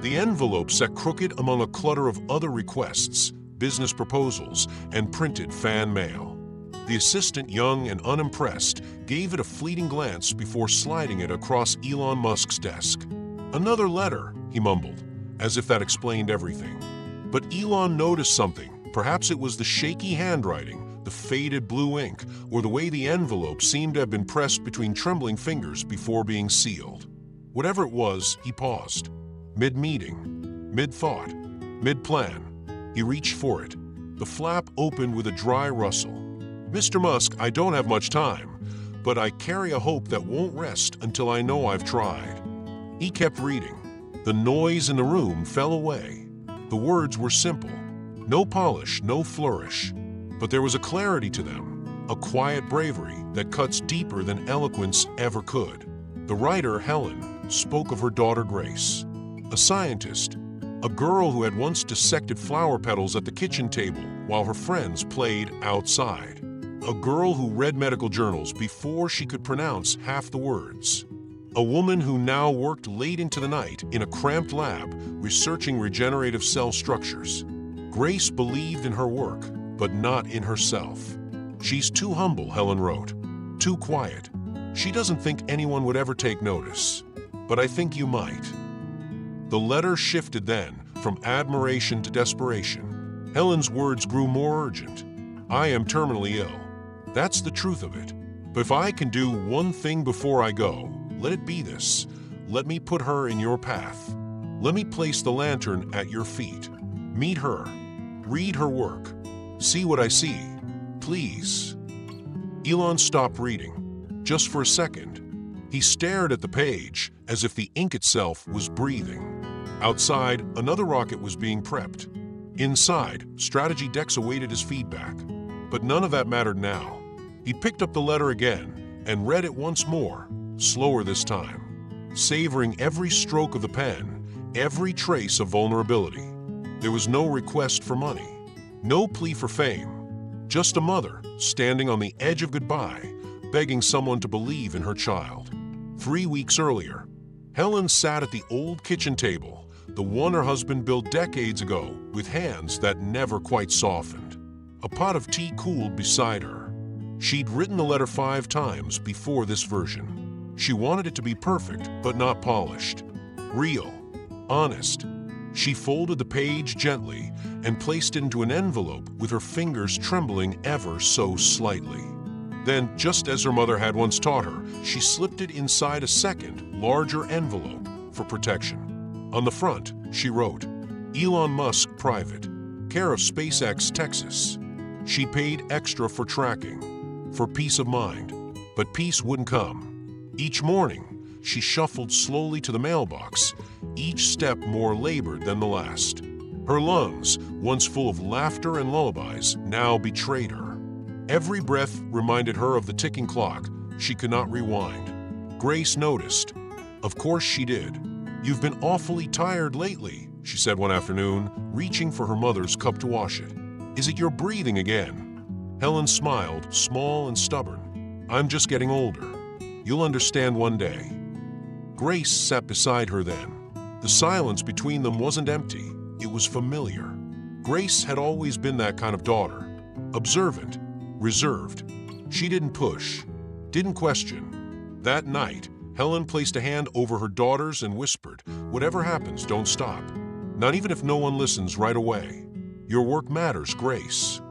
The envelope sat crooked among a clutter of other requests, business proposals, and printed fan mail. The assistant, young and unimpressed, gave it a fleeting glance before sliding it across Elon Musk's desk. "Another letter," he mumbled, as if that explained everything. But Elon noticed something. Perhaps it was the shaky handwriting, the faded blue ink, or the way the envelope seemed to have been pressed between trembling fingers before being sealed. Whatever it was, he paused. Mid-meeting, mid-thought, mid-plan. He reached for it. The flap opened with a dry rustle. "Mr. Musk, I don't have much time, but I carry a hope that won't rest until I know I've tried." He kept reading. The noise in the room fell away. The words were simple. No polish, no flourish. But there was a clarity to them, a quiet bravery that cuts deeper than eloquence ever could. The writer, Helen, spoke of her daughter Grace, a scientist, a girl who had once dissected flower petals at the kitchen table while her friends played outside. A girl who read medical journals before she could pronounce half the words. A woman who now worked late into the night in a cramped lab researching regenerative cell structures. Grace believed in her work, but not in herself. "She's too humble," Helen wrote, "too quiet. She doesn't think anyone would ever take notice. But I think you might." The letter shifted then, from admiration to desperation. Helen's words grew more urgent. "I am terminally ill. That's the truth of it. But if I can do one thing before I go, let it be this. Let me put her in your path. Let me place the lantern at your feet. Meet her. Read her work. See what I see. Please." Elon stopped reading. Just for a second. He stared at the page as if the ink itself was breathing. Outside, another rocket was being prepped. Inside, strategy decks awaited his feedback. But none of that mattered now. He picked up the letter again and read it once more, slower this time, savoring every stroke of the pen, every trace of vulnerability. There was no request for money, no plea for fame, just a mother standing on the edge of goodbye, begging someone to believe in her child. 3 weeks earlier, Helen sat at the old kitchen table, the one her husband built decades ago, with hands that never quite softened. A pot of tea cooled beside her. She'd written the letter 5 times before this version. She wanted it to be perfect, but not polished. Real, honest. She folded the page gently and placed it into an envelope with her fingers trembling ever so slightly. Then, just as her mother had once taught her, she slipped it inside a second, larger envelope for protection. On the front, she wrote, "Elon Musk Private, care of SpaceX, Texas." She paid extra for tracking, for peace of mind, but peace wouldn't come. Each morning, she shuffled slowly to the mailbox, each step more labored than the last. Her lungs, once full of laughter and lullabies, now betrayed her. Every breath reminded her of the ticking clock she could not rewind. Grace noticed. Of course she did. "You've been awfully tired lately," she said one afternoon, reaching for her mother's cup to wash it. "Is it your breathing again?" Helen smiled, small and stubborn. "I'm just getting older. You'll understand one day." Grace sat beside her then. The silence between them wasn't empty, it was familiar. Grace had always been that kind of daughter, observant, reserved. She didn't push, didn't question. That night, Helen placed a hand over her daughter's and whispered, "Whatever happens, don't stop. Not even if no one listens right away. Your work matters, Grace."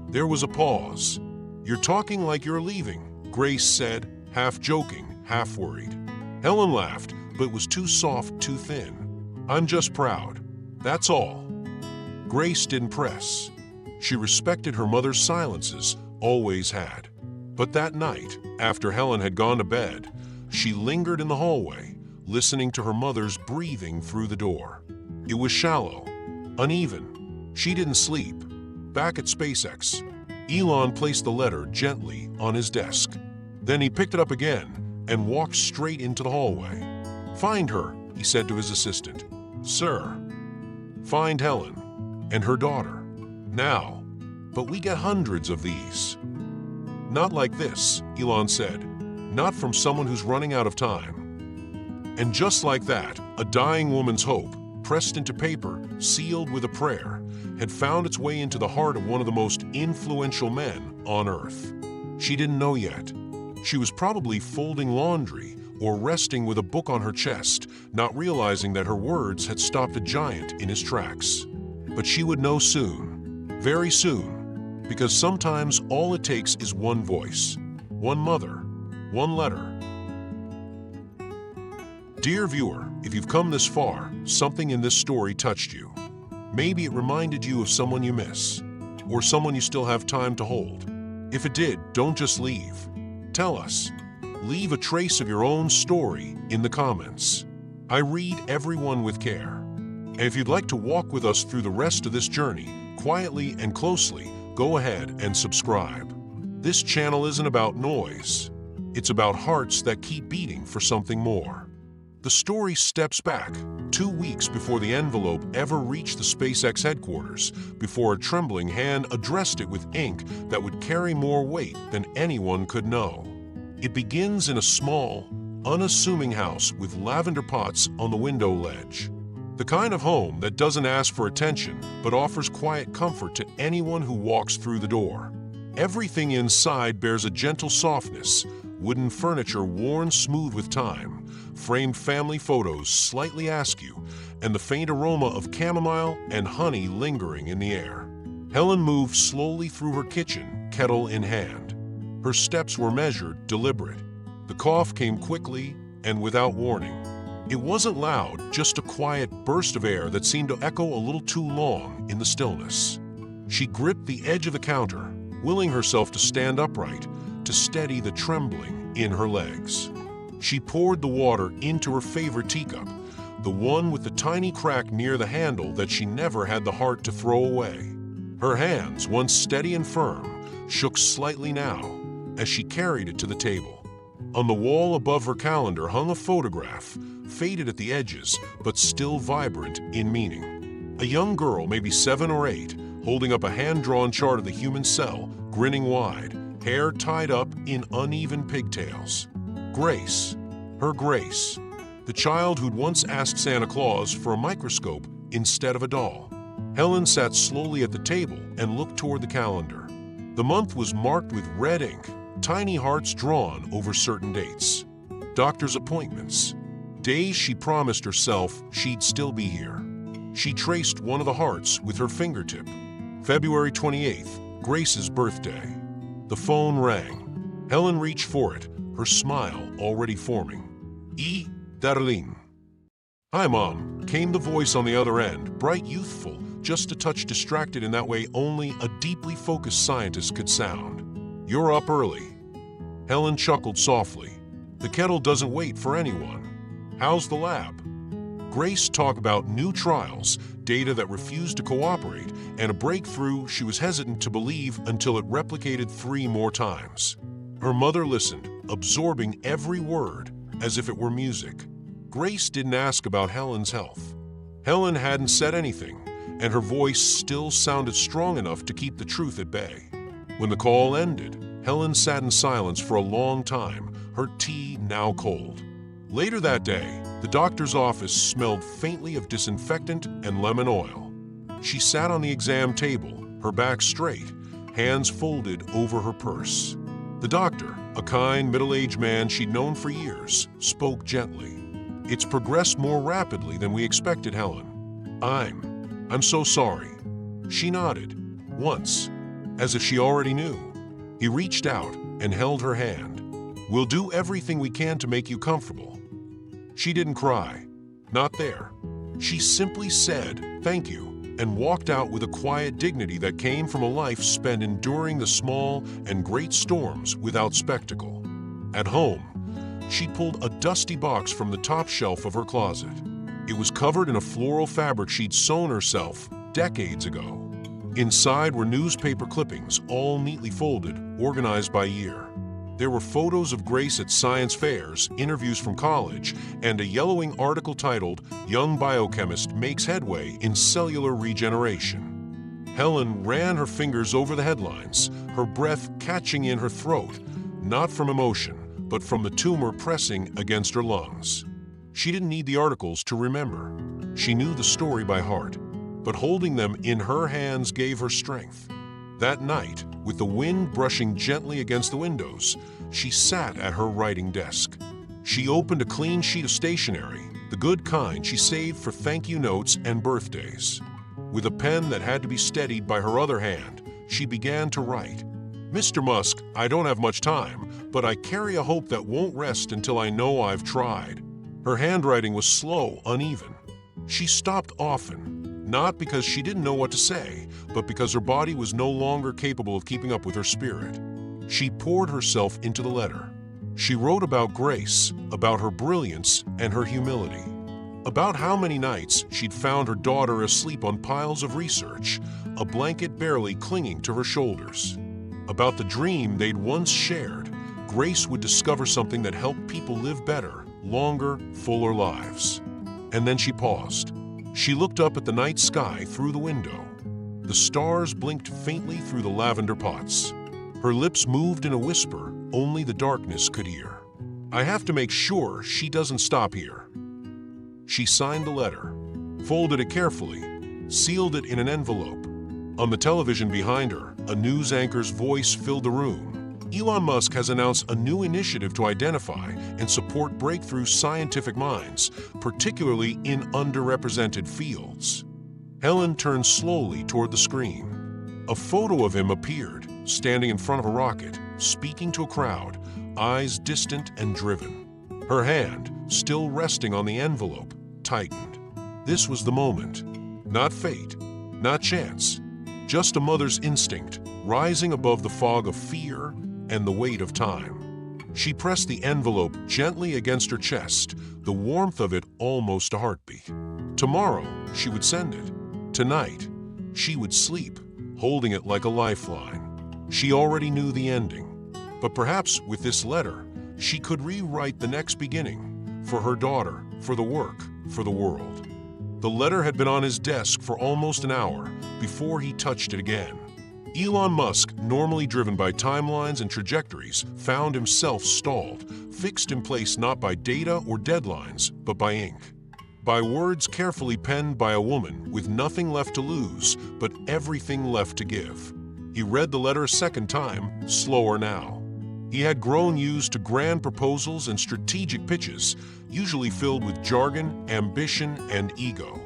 There was a pause. "You're talking like you're leaving," Grace said, half joking, half worried. Helen laughed, but it was too soft, too thin. "I'm just proud. That's all." Grace didn't press. She respected her mother's silences, always had. But that night, after Helen had gone to bed, she lingered in the hallway, listening to her mother's breathing through the door. It was shallow, uneven. She didn't sleep. Back at SpaceX, Elon placed the letter gently on his desk. Then he picked it up again and walked straight into the hallway. "Find her," he said to his assistant. "Sir." "Find Helen and her daughter. Now. But we get hundreds of these." "Not like this," Elon said. "Not from someone who's running out of time." And just like that, a dying woman's hope, pressed into paper, sealed with a prayer, had found its way into the heart of one of the most influential men on Earth. She didn't know yet. She was probably folding laundry or resting with a book on her chest, not realizing that her words had stopped a giant in his tracks. But she would know soon, very soon, because sometimes all it takes is one voice, one mother, one letter. Dear viewer, if you've come this far, something in this story touched you. Maybe it reminded you of someone you miss, or someone you still have time to hold. If it did, don't just leave. Tell us. Leave a trace of your own story in the comments. I read everyone with care. And if you'd like to walk with us through the rest of this journey, quietly and closely, go ahead and subscribe. This channel isn't about noise. It's about hearts that keep beating for something more. The story steps back 2 weeks before the envelope ever reached the SpaceX headquarters, before a trembling hand addressed it with ink that would carry more weight than anyone could know. It begins in a small, unassuming house with lavender pots on the window ledge. The kind of home that doesn't ask for attention, but offers quiet comfort to anyone who walks through the door. Everything inside bears a gentle softness, wooden furniture worn smooth with time, framed family photos slightly askew, and the faint aroma of chamomile and honey lingering in the air. Helen moved slowly through her kitchen, kettle in hand. Her steps were measured, deliberate. The cough came quickly and without warning. It wasn't loud, just a quiet burst of air that seemed to echo a little too long in the stillness. She gripped the edge of the counter, willing herself to stand upright, to steady the trembling in her legs. She poured the water into her favorite teacup, the one with the tiny crack near the handle that she never had the heart to throw away. Her hands, once steady and firm, shook slightly now as she carried it to the table. On the wall above her calendar hung a photograph, faded at the edges, but still vibrant in meaning. A young girl, maybe 7 or 8, holding up a hand-drawn chart of the human cell, grinning wide, hair tied up in uneven pigtails. Grace, her Grace, the child who'd once asked Santa Claus for a microscope instead of a doll. Helen sat slowly at the table and looked toward the calendar. The month was marked with red ink, tiny hearts drawn over certain dates. Doctor's appointments, days she promised herself she'd still be here. She traced one of the hearts with her fingertip. February 28th, Grace's birthday. The phone rang. Helen reached for it, her smile already forming. Darlene. Hi, Mom, came the voice on the other end, bright, youthful, just a touch distracted in that way only a deeply focused scientist could sound. You're up early. Helen chuckled softly. The kettle doesn't wait for anyone. How's the lab? Grace talked about new trials, data that refused to cooperate, and a breakthrough she was hesitant to believe until it replicated 3 more times. Her mother listened, absorbing every word as if it were music. Grace didn't ask about Helen's health. Helen hadn't said anything, and her voice still sounded strong enough to keep the truth at bay. When the call ended, Helen sat in silence for a long time, her tea now cold. Later that day, the doctor's office smelled faintly of disinfectant and lemon oil. She sat on the exam table, her back straight, hands folded over her purse. The doctor, a kind, middle-aged man she'd known for years, spoke gently. It's progressed more rapidly than we expected, Helen. I'm so sorry. She nodded, once, as if she already knew. He reached out and held her hand. We'll do everything we can to make you comfortable. She didn't cry. Not there. She simply said, thank you, and walked out with a quiet dignity that came from a life spent enduring the small and great storms without spectacle. At home, she pulled a dusty box from the top shelf of her closet. It was covered in a floral fabric she'd sewn herself decades ago. Inside were newspaper clippings, all neatly folded, organized by year. There were photos of Grace at science fairs, interviews from college, and a yellowing article titled, Young Biochemist Makes Headway in Cellular Regeneration. Helen ran her fingers over the headlines, her breath catching in her throat, not from emotion, but from the tumor pressing against her lungs. She didn't need the articles to remember. She knew the story by heart, but holding them in her hands gave her strength. That night, with the wind brushing gently against the windows, she sat at her writing desk. She opened a clean sheet of stationery, the good kind she saved for thank you notes and birthdays. With a pen that had to be steadied by her other hand, she began to write. "Mr. Musk, I don't have much time, but I carry a hope that won't rest until I know I've tried." Her handwriting was slow, uneven. She stopped often, not because she didn't know what to say, but because her body was no longer capable of keeping up with her spirit. She poured herself into the letter. She wrote about Grace, about her brilliance and her humility, about how many nights she'd found her daughter asleep on piles of research, a blanket barely clinging to her shoulders, about the dream they'd once shared. Grace would discover something that helped people live better, longer, fuller lives. And then she paused. She looked up at the night sky through the window. The stars blinked faintly through the lavender pots. Her lips moved in a whisper only the darkness could hear. "I have to make sure she doesn't stop here." She signed the letter, folded it carefully, sealed it in an envelope. On the television behind her, a news anchor's voice filled the room. "Elon Musk has announced a new initiative to identify and support breakthrough scientific minds, particularly in underrepresented fields." Helen turned slowly toward the screen. A photo of him appeared, standing in front of a rocket, speaking to a crowd, eyes distant and driven. Her hand, still resting on the envelope, tightened. This was the moment. Not fate, not chance, just a mother's instinct, rising above the fog of fear and the weight of time. She pressed the envelope gently against her chest, the warmth of it almost a heartbeat. Tomorrow, she would send it. Tonight, she would sleep, holding it like a lifeline. She already knew the ending, but perhaps with this letter, she could rewrite the next beginning, for her daughter, for the work, for the world. The letter had been on his desk for almost an hour before he touched it again. Elon Musk, normally driven by timelines and trajectories, found himself stalled, fixed in place not by data or deadlines, but by ink. By words carefully penned by a woman with nothing left to lose, but everything left to give. He read the letter a second time, slower now. He had grown used to grand proposals and strategic pitches, usually filled with jargon, ambition, and ego.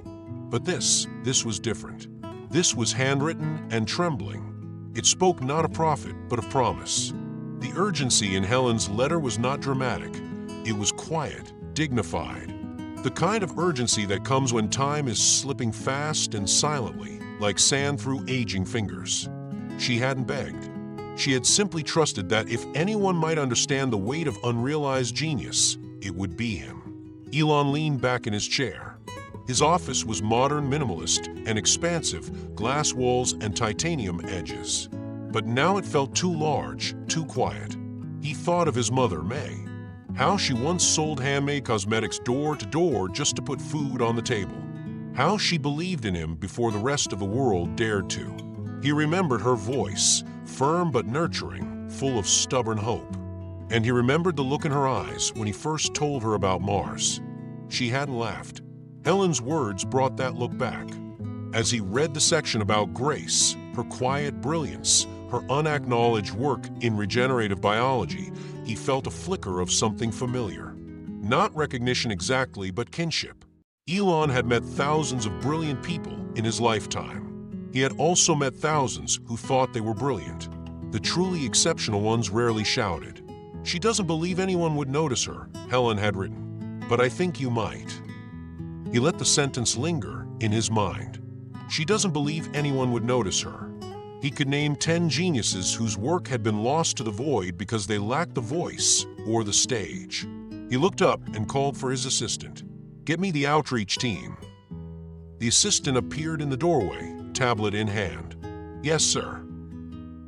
But this was different. This was handwritten and trembling. It spoke not of profit, but of promise. The urgency in Helen's letter was not dramatic. It was quiet, dignified. The kind of urgency that comes when time is slipping fast and silently, like sand through aging fingers. She hadn't begged. She had simply trusted that if anyone might understand the weight of unrealized genius, it would be him. Elon leaned back in his chair. His office was modern, minimalist, and expansive, glass walls and titanium edges. But now it felt too large, too quiet. He thought of his mother, May. How she once sold handmade cosmetics door to door just to put food on the table. How she believed in him before the rest of the world dared to. He remembered her voice, firm but nurturing, full of stubborn hope. And he remembered the look in her eyes when he first told her about Mars. She hadn't laughed. Helen's words brought that look back. As he read the section about Grace, her quiet brilliance, her unacknowledged work in regenerative biology, he felt a flicker of something familiar. Not recognition exactly, but kinship. Elon had met thousands of brilliant people in his lifetime. He had also met thousands who thought they were brilliant. The truly exceptional ones rarely shouted. "She doesn't believe anyone would notice her," Helen had written. "But I think you might." He let the sentence linger in his mind. She doesn't believe anyone would notice her. He could name 10 geniuses whose work had been lost to the void because they lacked the voice or the stage. He looked up and called for his assistant. "Get me the outreach team." The assistant appeared in the doorway, tablet in hand. "Yes, sir."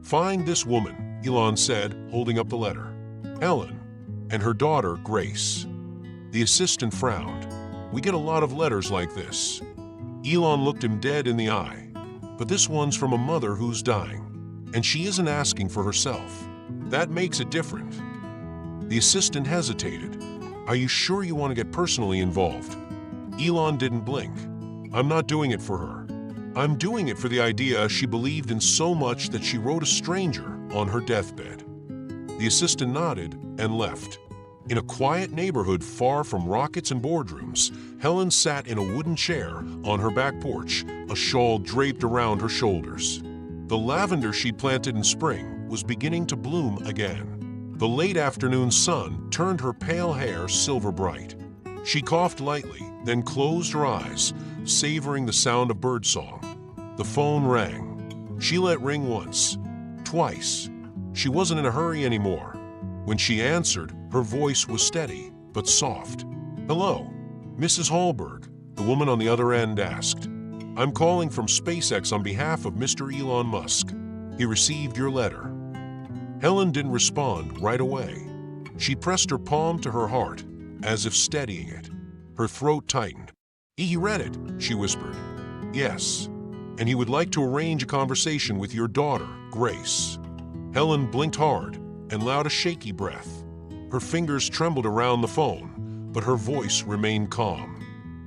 "Find this woman," Elon said, holding up the letter. "Helen, and her daughter, Grace." The assistant frowned. "We get a lot of letters like this." Elon looked him dead in the eye. "But this one's from a mother who's dying. And she isn't asking for herself. That makes it different." The assistant hesitated. Are you sure you want to get personally involved? Elon didn't blink. I'm not doing it for her. I'm doing it for the idea she believed in so much that she wrote a stranger on her deathbed. The assistant nodded and left. In a quiet neighborhood far from rockets and boardrooms, Helen sat in a wooden chair on her back porch, a shawl draped around her shoulders. The lavender she'd planted in spring was beginning to bloom again. The late afternoon sun turned her pale hair silver bright. She coughed lightly, then closed her eyes, savoring the sound of birdsong. The phone rang. She let ring once, twice. She wasn't in a hurry anymore. When she answered, her voice was steady but soft. "Hello, Mrs. Halberg," the woman on the other end asked. "I'm calling from SpaceX on behalf of Mr. Elon Musk. He received your letter." Helen didn't respond right away. She pressed her palm to her heart, as if steadying it. Her throat tightened. "He read it," she whispered. "Yes, and he would like to arrange a conversation with your daughter, Grace." Helen blinked hard and allowed a shaky breath. Her fingers trembled around the phone, but her voice remained calm.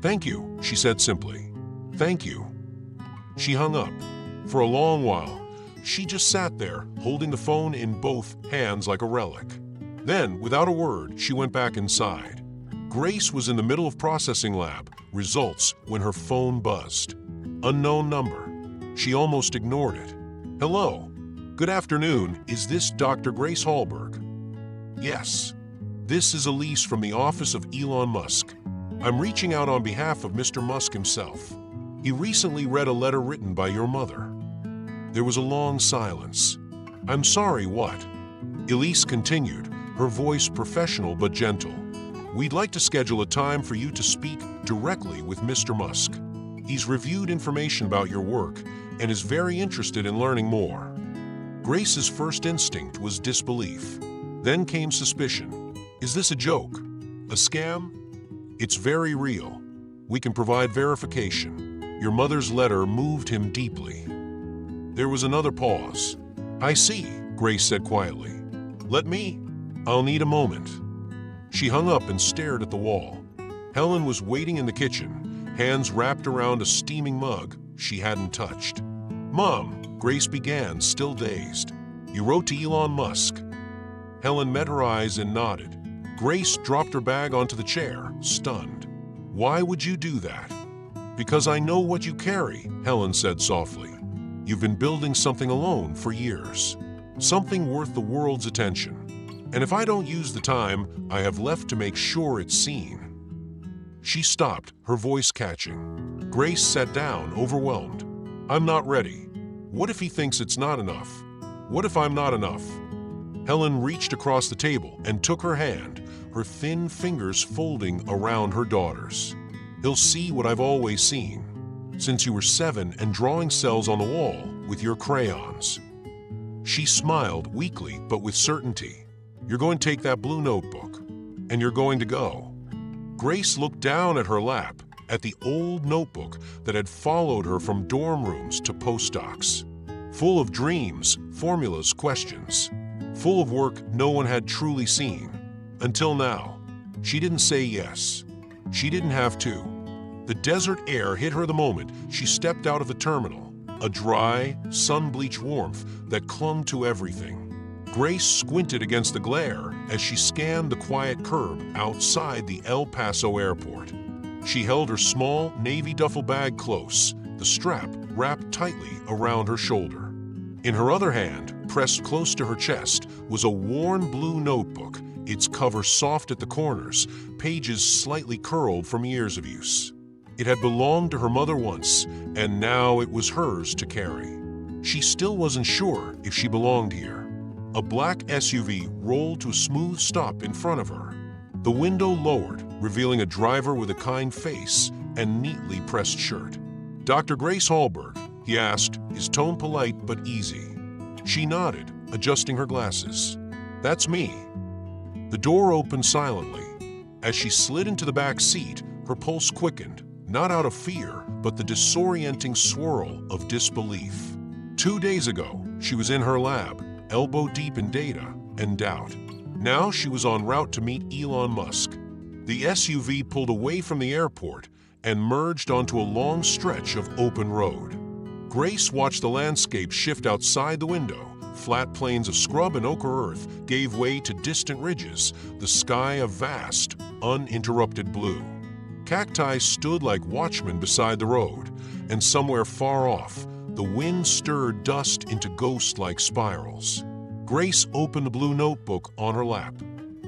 "Thank you," she said simply. "Thank you." She hung up. For a long while, she just sat there, holding the phone in both hands like a relic. Then, without a word, she went back inside. Grace was in the middle of processing lab results when her phone buzzed. Unknown number. She almost ignored it. "Hello. Good afternoon. Is this Dr. Grace Halberg?" "Yes. This is Elise from the office of Elon Musk. I'm reaching out on behalf of Mr. Musk himself. He recently read a letter written by your mother." There was a long silence. "I'm sorry, what?" Elise continued, her voice professional but gentle. "We'd like to schedule a time for you to speak directly with Mr. Musk. He's reviewed information about your work and is very interested in learning more." Grace's first instinct was disbelief. Then came suspicion. "Is this a joke? A scam?" "It's very real. We can provide verification. Your mother's letter moved him deeply." There was another pause. "I see," Grace said quietly. I'll need a moment." She hung up and stared at the wall. Helen was waiting in the kitchen, hands wrapped around a steaming mug she hadn't touched. "Mom," Grace began, still dazed. "You wrote to Elon Musk." Helen met her eyes and nodded. Grace dropped her bag onto the chair, stunned. "Why would you do that?" "Because I know what you carry," Helen said softly. "You've been building something alone for years. Something worth the world's attention. And if I don't use the time I have left to make sure it's seen." She stopped, her voice catching. Grace sat down, overwhelmed. "I'm not ready. What if he thinks it's not enough? What if I'm not enough?" Helen reached across the table and took her hand, her thin fingers folding around her daughter's. "He'll see what I've always seen, since you were 7 and drawing cells on the wall with your crayons." She smiled weakly but with certainty. "You're going to take that blue notebook, and you're going to go." Grace looked down at her lap, at the old notebook that had followed her from dorm rooms to postdocs. Full of dreams, formulas, questions. Full of work no one had truly seen. Until now. She didn't say yes. She didn't have to. The desert air hit her the moment she stepped out of the terminal, a dry, sun-bleached warmth that clung to everything. Grace squinted against the glare as she scanned the quiet curb outside the El Paso airport. She held her small navy duffel bag close, the strap wrapped tightly around her shoulder. In her other hand, pressed close to her chest, was a worn blue notebook, its cover soft at the corners, pages slightly curled from years of use. It had belonged to her mother once, and now it was hers to carry. She still wasn't sure if she belonged here. A black SUV rolled to a smooth stop in front of her. The window lowered, revealing a driver with a kind face and neatly pressed shirt. "Dr. Grace Halberg," he asked, his tone polite but easy. She nodded, adjusting her glasses. "That's me." The door opened silently. As she slid into the back seat, her pulse quickened, not out of fear, but the disorienting swirl of disbelief. 2 days ago, she was in her lab, elbow deep in data and doubt. Now she was en route to meet Elon Musk. The SUV pulled away from the airport and merged onto a long stretch of open road. Grace watched the landscape shift outside the window. Flat plains of scrub and ochre earth gave way to distant ridges, the sky a vast, uninterrupted blue. Cacti stood like watchmen beside the road, and somewhere far off, the wind stirred dust into ghost-like spirals. Grace opened the blue notebook on her lap.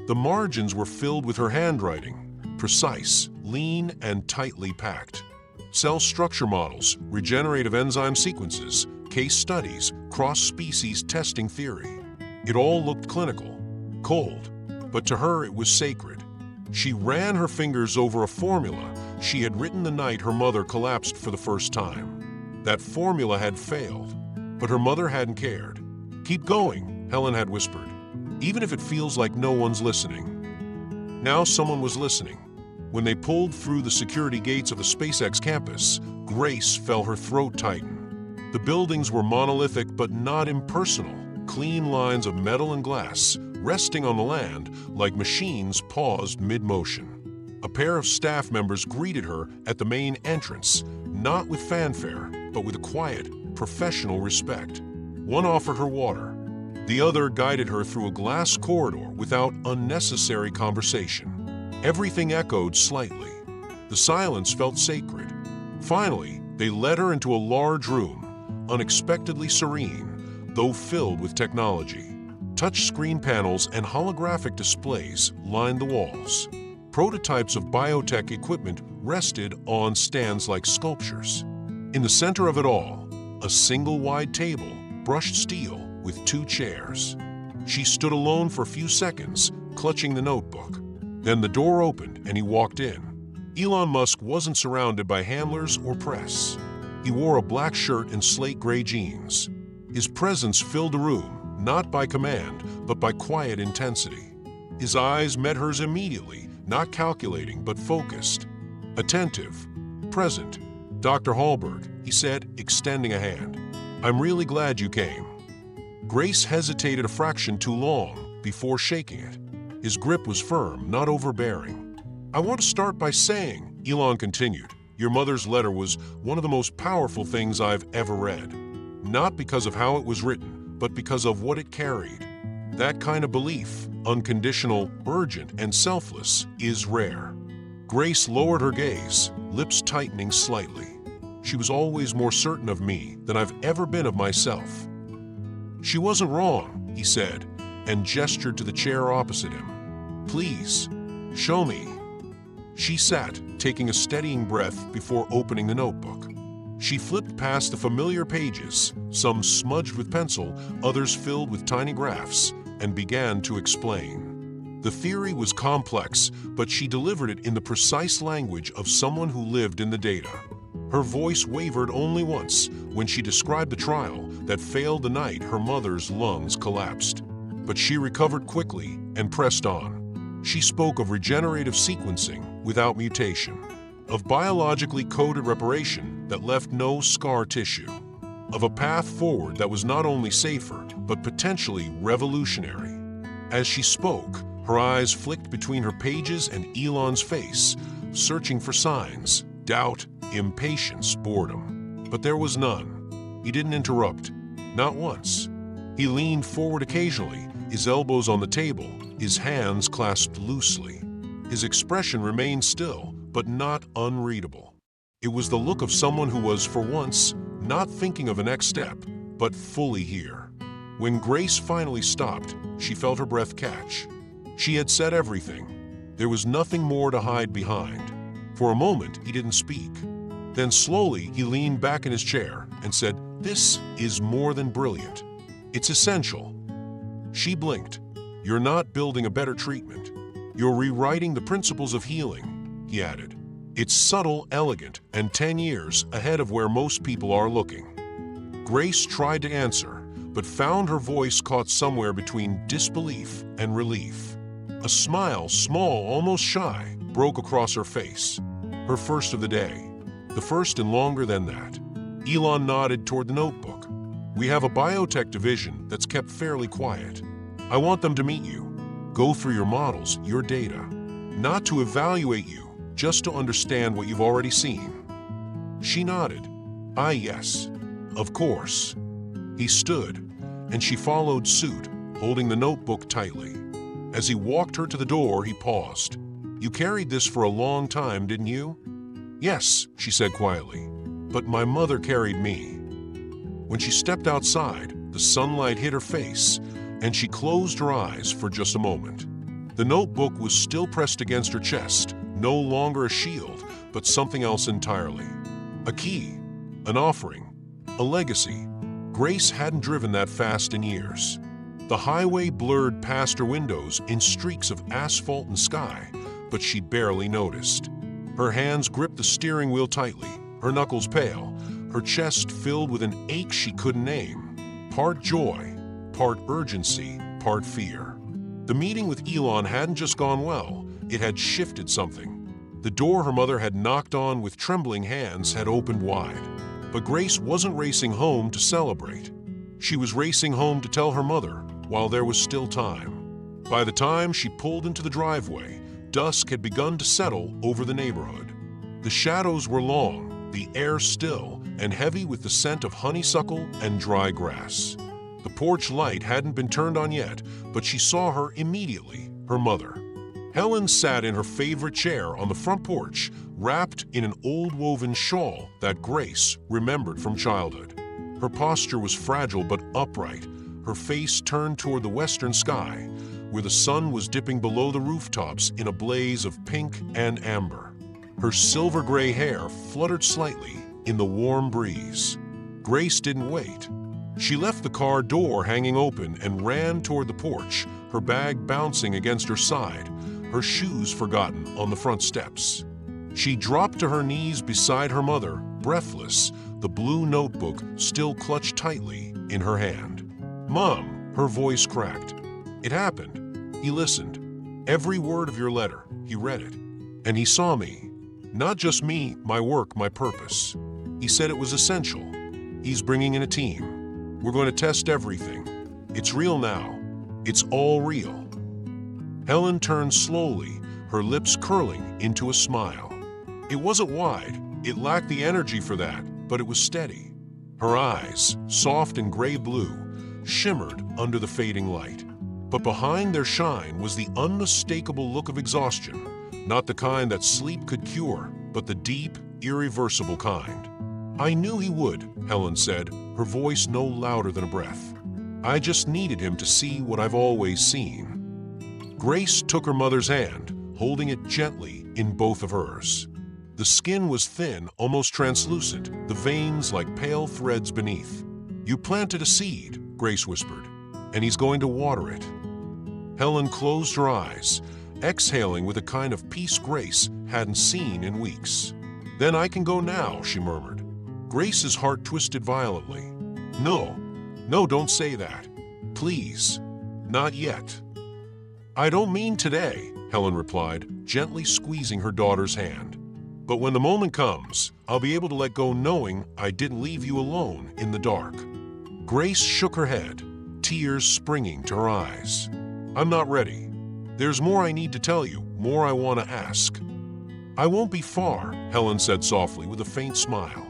The margins were filled with her handwriting, precise, lean, and tightly packed. Cell structure models, regenerative enzyme sequences, case studies, cross-species testing theory. It all looked clinical, cold, but to her it was sacred. She ran her fingers over a formula she had written the night her mother collapsed for the first time. That formula had failed, but her mother hadn't cared. "Keep going," Helen had whispered, "even if it feels like no one's listening." Now someone was listening. When they pulled through the security gates of the SpaceX campus, Grace felt her throat tighten. The buildings were monolithic but not impersonal, clean lines of metal and glass, resting on the land like machines paused mid-motion. A pair of staff members greeted her at the main entrance, not with fanfare, but with a quiet, professional respect. One offered her water. The other guided her through a glass corridor without unnecessary conversation. Everything echoed slightly. The silence felt sacred. Finally, they led her into a large room, unexpectedly serene, though filled with technology. Touch-screen panels and holographic displays lined the walls. Prototypes of biotech equipment rested on stands like sculptures. In the center of it all, a single wide table, brushed steel, with 2 chairs. She stood alone for a few seconds, clutching the notebook. Then the door opened and he walked in. Elon Musk wasn't surrounded by handlers or press. He wore a black shirt and slate gray jeans. His presence filled the room, not by command, but by quiet intensity. His eyes met hers immediately, not calculating, but focused. Attentive, present. "Dr. Halberg," he said, extending a hand. "I'm really glad you came." Grace hesitated a fraction too long before shaking it. His grip was firm, not overbearing. "I want to start by saying," Elon continued, "your mother's letter was one of the most powerful things I've ever read. Not because of how it was written, but because of what it carried. That kind of belief, unconditional, urgent, and selfless, is rare." Grace lowered her gaze, lips tightening slightly. She was always more certain of me than I've ever been of myself. "She wasn't wrong," he said, and gestured to the chair opposite him. "Please, show me." She sat, taking a steadying breath before opening the notebook. She flipped past the familiar pages, some smudged with pencil, others filled with tiny graphs, and began to explain. The theory was complex, but she delivered it in the precise language of someone who lived in the data. Her voice wavered only once when she described the trial that failed the night her mother's lungs collapsed. But she recovered quickly and pressed on. She spoke of regenerative sequencing without mutation, of biologically coded reparation that left no scar tissue, of a path forward that was not only safer, but potentially revolutionary. As she spoke, her eyes flicked between her pages and Elon's face, searching for signs, doubt, impatience, boredom. But there was none. He didn't interrupt, not once. He leaned forward occasionally, his elbows on the table, his hands clasped loosely. His expression remained still, but not unreadable. It was the look of someone who was, for once, not thinking of a next step, but fully here. When Grace finally stopped, she felt her breath catch. She had said everything. There was nothing more to hide behind. For a moment, he didn't speak. Then slowly, he leaned back in his chair and said, "This is more than brilliant. It's essential." She blinked. "You're not building a better treatment. You're rewriting the principles of healing," he added. "It's subtle, elegant, and 10 years ahead of where most people are looking." Grace tried to answer, but found her voice caught somewhere between disbelief and relief. A smile, small, almost shy, broke across her face. Her first of the day. The first in longer than that. Elon nodded toward the notebook. "We have a biotech division that's kept fairly quiet. I want them to meet you, go through your models, your data. Not to evaluate you, just to understand what you've already seen." She nodded. Yes, of course." He stood, and she followed suit, holding the notebook tightly. As he walked her to the door, he paused. "You carried this for a long time, didn't you?" "Yes," she said quietly, "but my mother carried me." When she stepped outside, the sunlight hit her face, and she closed her eyes for just a moment. The notebook was still pressed against her chest, no longer a shield, but something else entirely. A key, an offering, a legacy. Grace hadn't driven that fast in years. The highway blurred past her windows in streaks of asphalt and sky, but she barely noticed. Her hands gripped the steering wheel tightly, her knuckles pale, her chest filled with an ache she couldn't name. Part joy, part urgency, part fear. The meeting with Elon hadn't just gone well, it had shifted something. The door her mother had knocked on with trembling hands had opened wide. But Grace wasn't racing home to celebrate. She was racing home to tell her mother while there was still time. By the time she pulled into the driveway, dusk had begun to settle over the neighborhood. The shadows were long, the air still, and heavy with the scent of honeysuckle and dry grass. The porch light hadn't been turned on yet, but she saw her immediately, her mother. Helen sat in her favorite chair on the front porch, wrapped in an old woven shawl that Grace remembered from childhood. Her posture was fragile but upright, her face turned toward the western sky, where the sun was dipping below the rooftops in a blaze of pink and amber. Her silver-gray hair fluttered slightly in the warm breeze. Grace didn't wait. She left the car door hanging open and ran toward the porch, her bag bouncing against her side, her shoes forgotten on the front steps. She dropped to her knees beside her mother, breathless, the blue notebook still clutched tightly in her hand. "Mom," her voice cracked. "It happened. He listened. Every word of your letter, he read it. And he saw me. Not just me, my work, my purpose. He said it was essential. He's bringing in a team. We're going to test everything. It's real now. It's all real." Helen turned slowly, her lips curling into a smile. It wasn't wide, it lacked the energy for that, but it was steady. Her eyes, soft and gray blue, shimmered under the fading light. But behind their shine was the unmistakable look of exhaustion, not the kind that sleep could cure, but the deep, irreversible kind. "I knew he would," Helen said, her voice no louder than a breath. "I just needed him to see what I've always seen." Grace took her mother's hand, holding it gently in both of hers. The skin was thin, almost translucent, the veins like pale threads beneath. "You planted a seed," Grace whispered, "and he's going to water it." Helen closed her eyes, exhaling with a kind of peace Grace hadn't seen in weeks. "Then I can go now," she murmured. Grace's heart twisted violently. No, don't say that. Please, not yet." "I don't mean today," Helen replied, gently squeezing her daughter's hand. "But when the moment comes, I'll be able to let go knowing I didn't leave you alone in the dark." Grace shook her head, tears springing to her eyes. "I'm not ready. There's more I need to tell you, more I want to ask." "I won't be far," Helen said softly with a faint smile.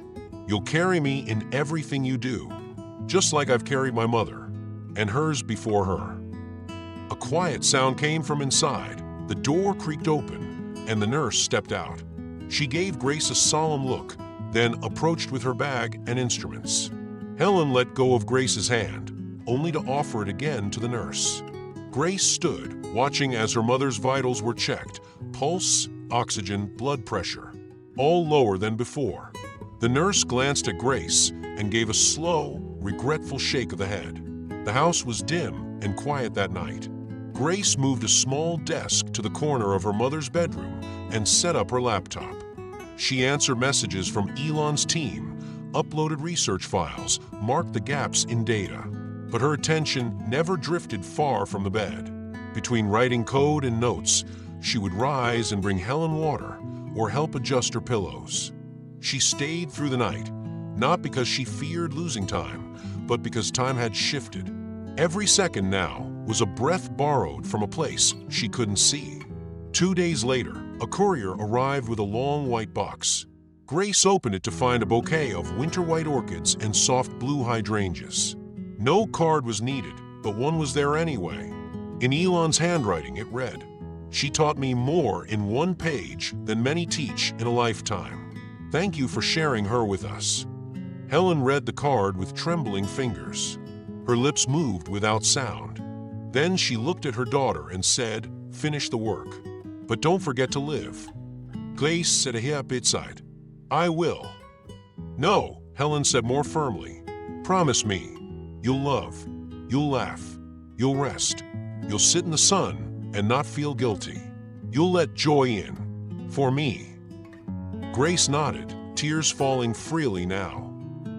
"You'll carry me in everything you do, just like I've carried my mother, and hers before her." A quiet sound came from inside, the door creaked open, and the nurse stepped out. She gave Grace a solemn look, then approached with her bag and instruments. Helen let go of Grace's hand, only to offer it again to the nurse. Grace stood, watching as her mother's vitals were checked, pulse, oxygen, blood pressure, all lower than before. The nurse glanced at Grace and gave a slow, regretful shake of the head. The house was dim and quiet that night. Grace moved a small desk to the corner of her mother's bedroom and set up her laptop. She answered messages from Elon's team, uploaded research files, marked the gaps in data. But her attention never drifted far from the bed. Between writing code and notes, she would rise and bring Helen water or help adjust her pillows. She stayed through the night, not because she feared losing time, but because time had shifted. Every second now was a breath borrowed from a place she couldn't see. 2 days later, a courier arrived with a long white box. Grace opened it to find a bouquet of winter white orchids and soft blue hydrangeas. No card was needed, but one was there anyway. In Elon's handwriting, it read, "She taught me more in one page than many teach in a lifetime. Thank you for sharing her with us." Helen read the card with trembling fingers. Her lips moved without sound. Then she looked at her daughter and said, "Finish the work. But don't forget to live." Grace said a bedside, "I will." "No," Helen said more firmly. "Promise me. You'll love. You'll laugh. You'll rest. You'll sit in the sun and not feel guilty. You'll let joy in. For me." Grace nodded, tears falling freely now.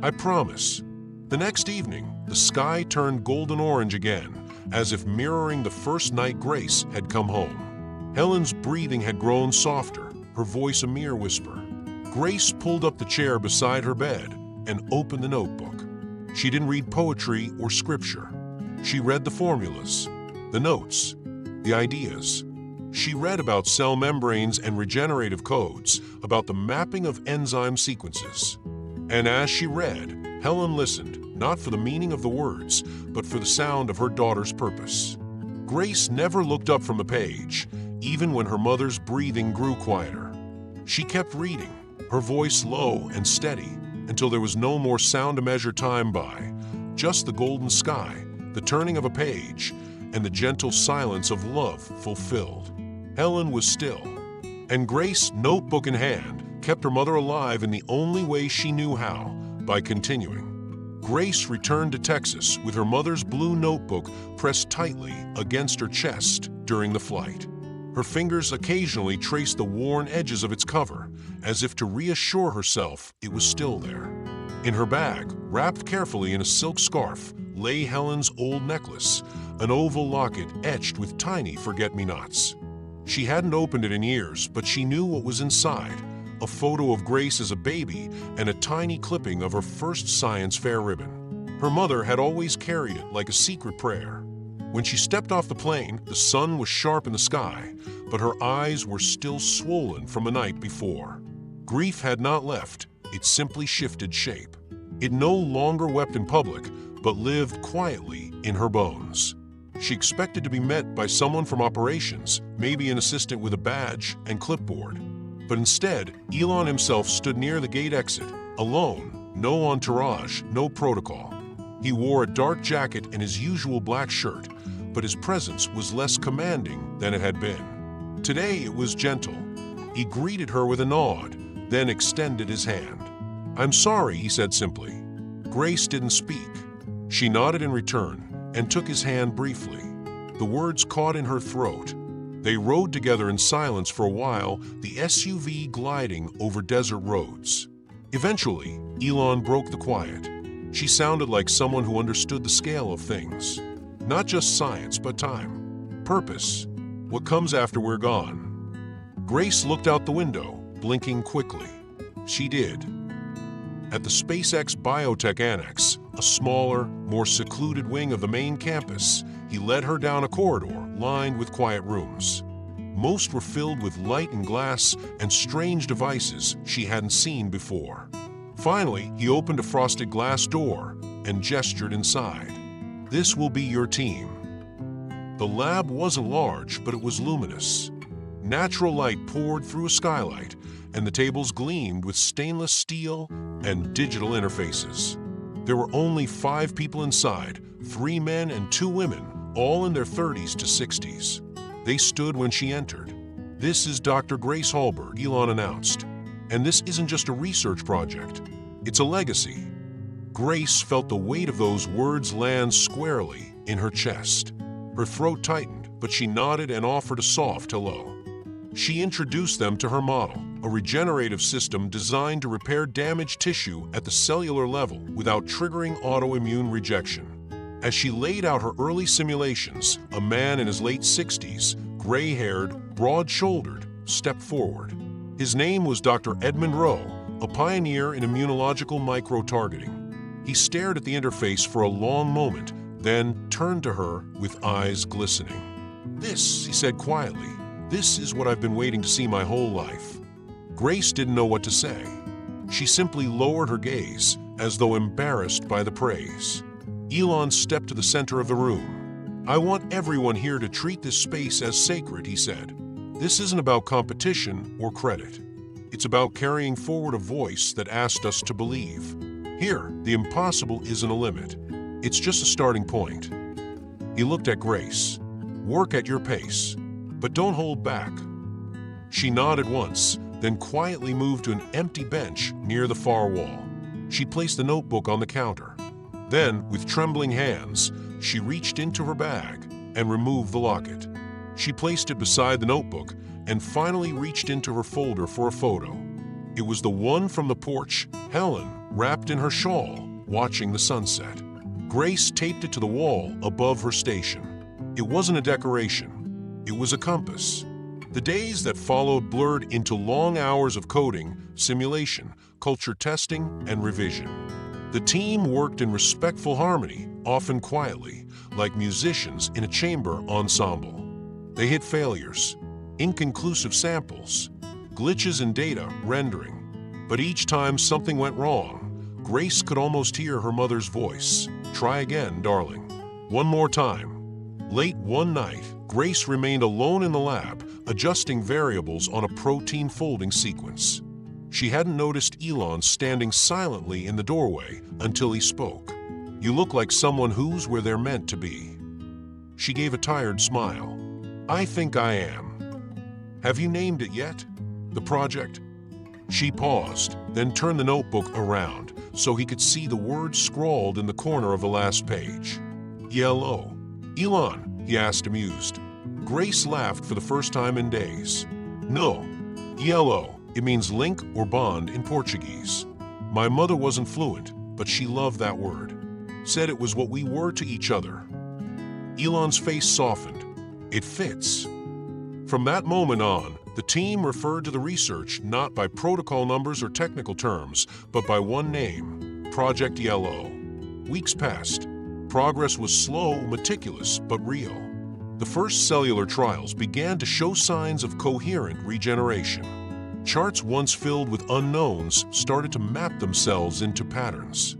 "I promise." The next evening, the sky turned golden orange again, as if mirroring the first night Grace had come home. Helen's breathing had grown softer, her voice a mere whisper. Grace pulled up the chair beside her bed and opened the notebook. She didn't read poetry or scripture. She read the formulas, the notes, the ideas. She read about cell membranes and regenerative codes, about the mapping of enzyme sequences. And as she read, Helen listened, not for the meaning of the words, but for the sound of her daughter's purpose. Grace never looked up from the page, even when her mother's breathing grew quieter. She kept reading, her voice low and steady, until there was no more sound to measure time by, just the golden sky, the turning of a page, and the gentle silence of love fulfilled. Helen was still, and Grace, notebook in hand, kept her mother alive in the only way she knew how, by continuing. Grace returned to Texas with her mother's blue notebook pressed tightly against her chest during the flight. Her fingers occasionally traced the worn edges of its cover, as if to reassure herself it was still there. In her bag, wrapped carefully in a silk scarf, lay Helen's old necklace, an oval locket etched with tiny forget-me-nots. She hadn't opened it in years, but she knew what was inside: a photo of Grace as a baby and a tiny clipping of her first science fair ribbon. Her mother had always carried it like a secret prayer. When she stepped off the plane, the sun was sharp in the sky, but her eyes were still swollen from a night before. Grief had not left, it simply shifted shape. It no longer wept in public, but lived quietly in her bones. She expected to be met by someone from operations, maybe an assistant with a badge and clipboard. But instead, Elon himself stood near the gate exit, alone, no entourage, no protocol. He wore a dark jacket and his usual black shirt, but his presence was less commanding than it had been. Today it was gentle. He greeted her with a nod, then extended his hand. "I'm sorry," he said simply. Grace didn't speak. She nodded in return and took his hand briefly. The words caught in her throat. They rode together in silence for a while, the SUV gliding over desert roads. Eventually, Elon broke the quiet. She sounded like someone who understood the scale of things. Not just science, but time. Purpose. What comes after we're gone. Grace looked out the window, blinking quickly. She did. At the SpaceX Biotech Annex, a smaller, more secluded wing of the main campus, he led her down a corridor lined with quiet rooms. Most were filled with light and glass and strange devices she hadn't seen before. Finally, he opened a frosted glass door and gestured inside. "This will be your team." The lab wasn't large, but it was luminous. Natural light poured through a skylight, and the tables gleamed with stainless steel and digital interfaces. There were only 5 people inside, 3 men and 2 women, all in their 30s to 60s. They stood when she entered. "This is Dr. Grace Halberg," Elon announced. "And this isn't just a research project. It's a legacy." Grace felt the weight of those words land squarely in her chest. Her throat tightened, but she nodded and offered a soft hello. She introduced them to her model, a regenerative system designed to repair damaged tissue at the cellular level without triggering autoimmune rejection. As she laid out her early simulations, a man in his late 60s, gray-haired, broad-shouldered, stepped forward. His name was Dr. Edmund Rowe, a pioneer in immunological micro-targeting. He stared at the interface for a long moment, then turned to her with eyes glistening. "This," he said quietly, This is what I've been waiting to see my whole life." Grace didn't know what to say. She simply lowered her gaze, as though embarrassed by the praise. Elon stepped to the center of the room. "I want everyone here to treat this space as sacred," he said. "This isn't about competition or credit. It's about carrying forward a voice that asked us to believe. Here, the impossible isn't a limit. It's just a starting point." He looked at Grace. "Work at your pace, but don't hold back." She nodded once, then quietly moved to an empty bench near the far wall. She placed the notebook on the counter. Then, with trembling hands, she reached into her bag and removed the locket. She placed it beside the notebook and finally reached into her folder for a photo. It was the one from the porch, Helen, wrapped in her shawl, watching the sunset. Grace taped it to the wall above her station. It wasn't a decoration. It was a compass. The days that followed blurred into long hours of coding, simulation, culture testing, and revision. The team worked in respectful harmony, often quietly, like musicians in a chamber ensemble. They hit failures, inconclusive samples, glitches in data rendering. But each time something went wrong, Grace could almost hear her mother's voice. "Try again, darling. One more time." Late one night, Grace remained alone in the lab, adjusting variables on a protein folding sequence. She hadn't noticed Elon standing silently in the doorway until he spoke. "You look like someone who's where they're meant to be." She gave a tired smile. "I think I am." "Have you named it yet? The project?" She paused, then turned the notebook around so he could see the words scrawled in the corner of the last page. "Elo." "Elon?" he asked, amused. Grace laughed for the first time in days. "No. Elo. It means link or bond in Portuguese. My mother wasn't fluent, but she loved that word. Said it was what we were to each other." Elon's face softened. "It fits." From that moment on, the team referred to the research not by protocol numbers or technical terms, but by one name, Project Elo. Weeks passed. Progress was slow, meticulous, but real. The first cellular trials began to show signs of coherent regeneration. Charts once filled with unknowns started to map themselves into patterns.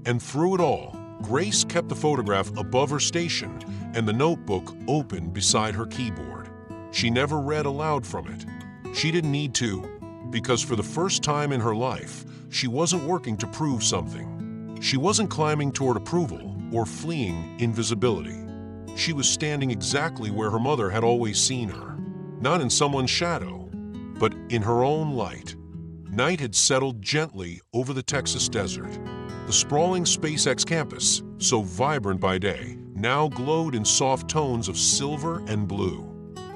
And through it all, Grace kept the photograph above her station and the notebook open beside her keyboard. She never read aloud from it. She didn't need to, because for the first time in her life, she wasn't working to prove something. She wasn't climbing toward approval or fleeing invisibility. She was standing exactly where her mother had always seen her, not in someone's shadow, but in her own light. Night had settled gently over the Texas desert. The sprawling SpaceX campus, so vibrant by day, now glowed in soft tones of silver and blue.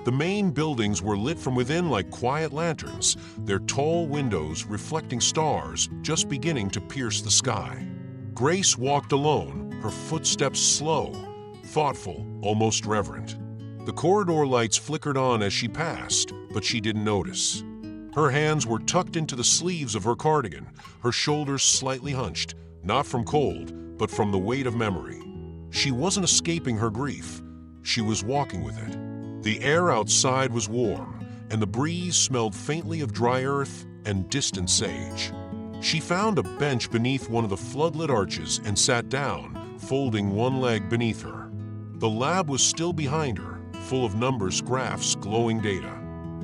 The main buildings were lit from within like quiet lanterns, their tall windows reflecting stars just beginning to pierce the sky. Grace walked alone, her footsteps slow, thoughtful, almost reverent. The corridor lights flickered on as she passed, but she didn't notice. Her hands were tucked into the sleeves of her cardigan, her shoulders slightly hunched, not from cold, but from the weight of memory. She wasn't escaping her grief. She was walking with it. The air outside was warm, and the breeze smelled faintly of dry earth and distant sage. She found a bench beneath one of the floodlit arches and sat down, folding one leg beneath her. The lab was still behind her, full of numbers, graphs, glowing data.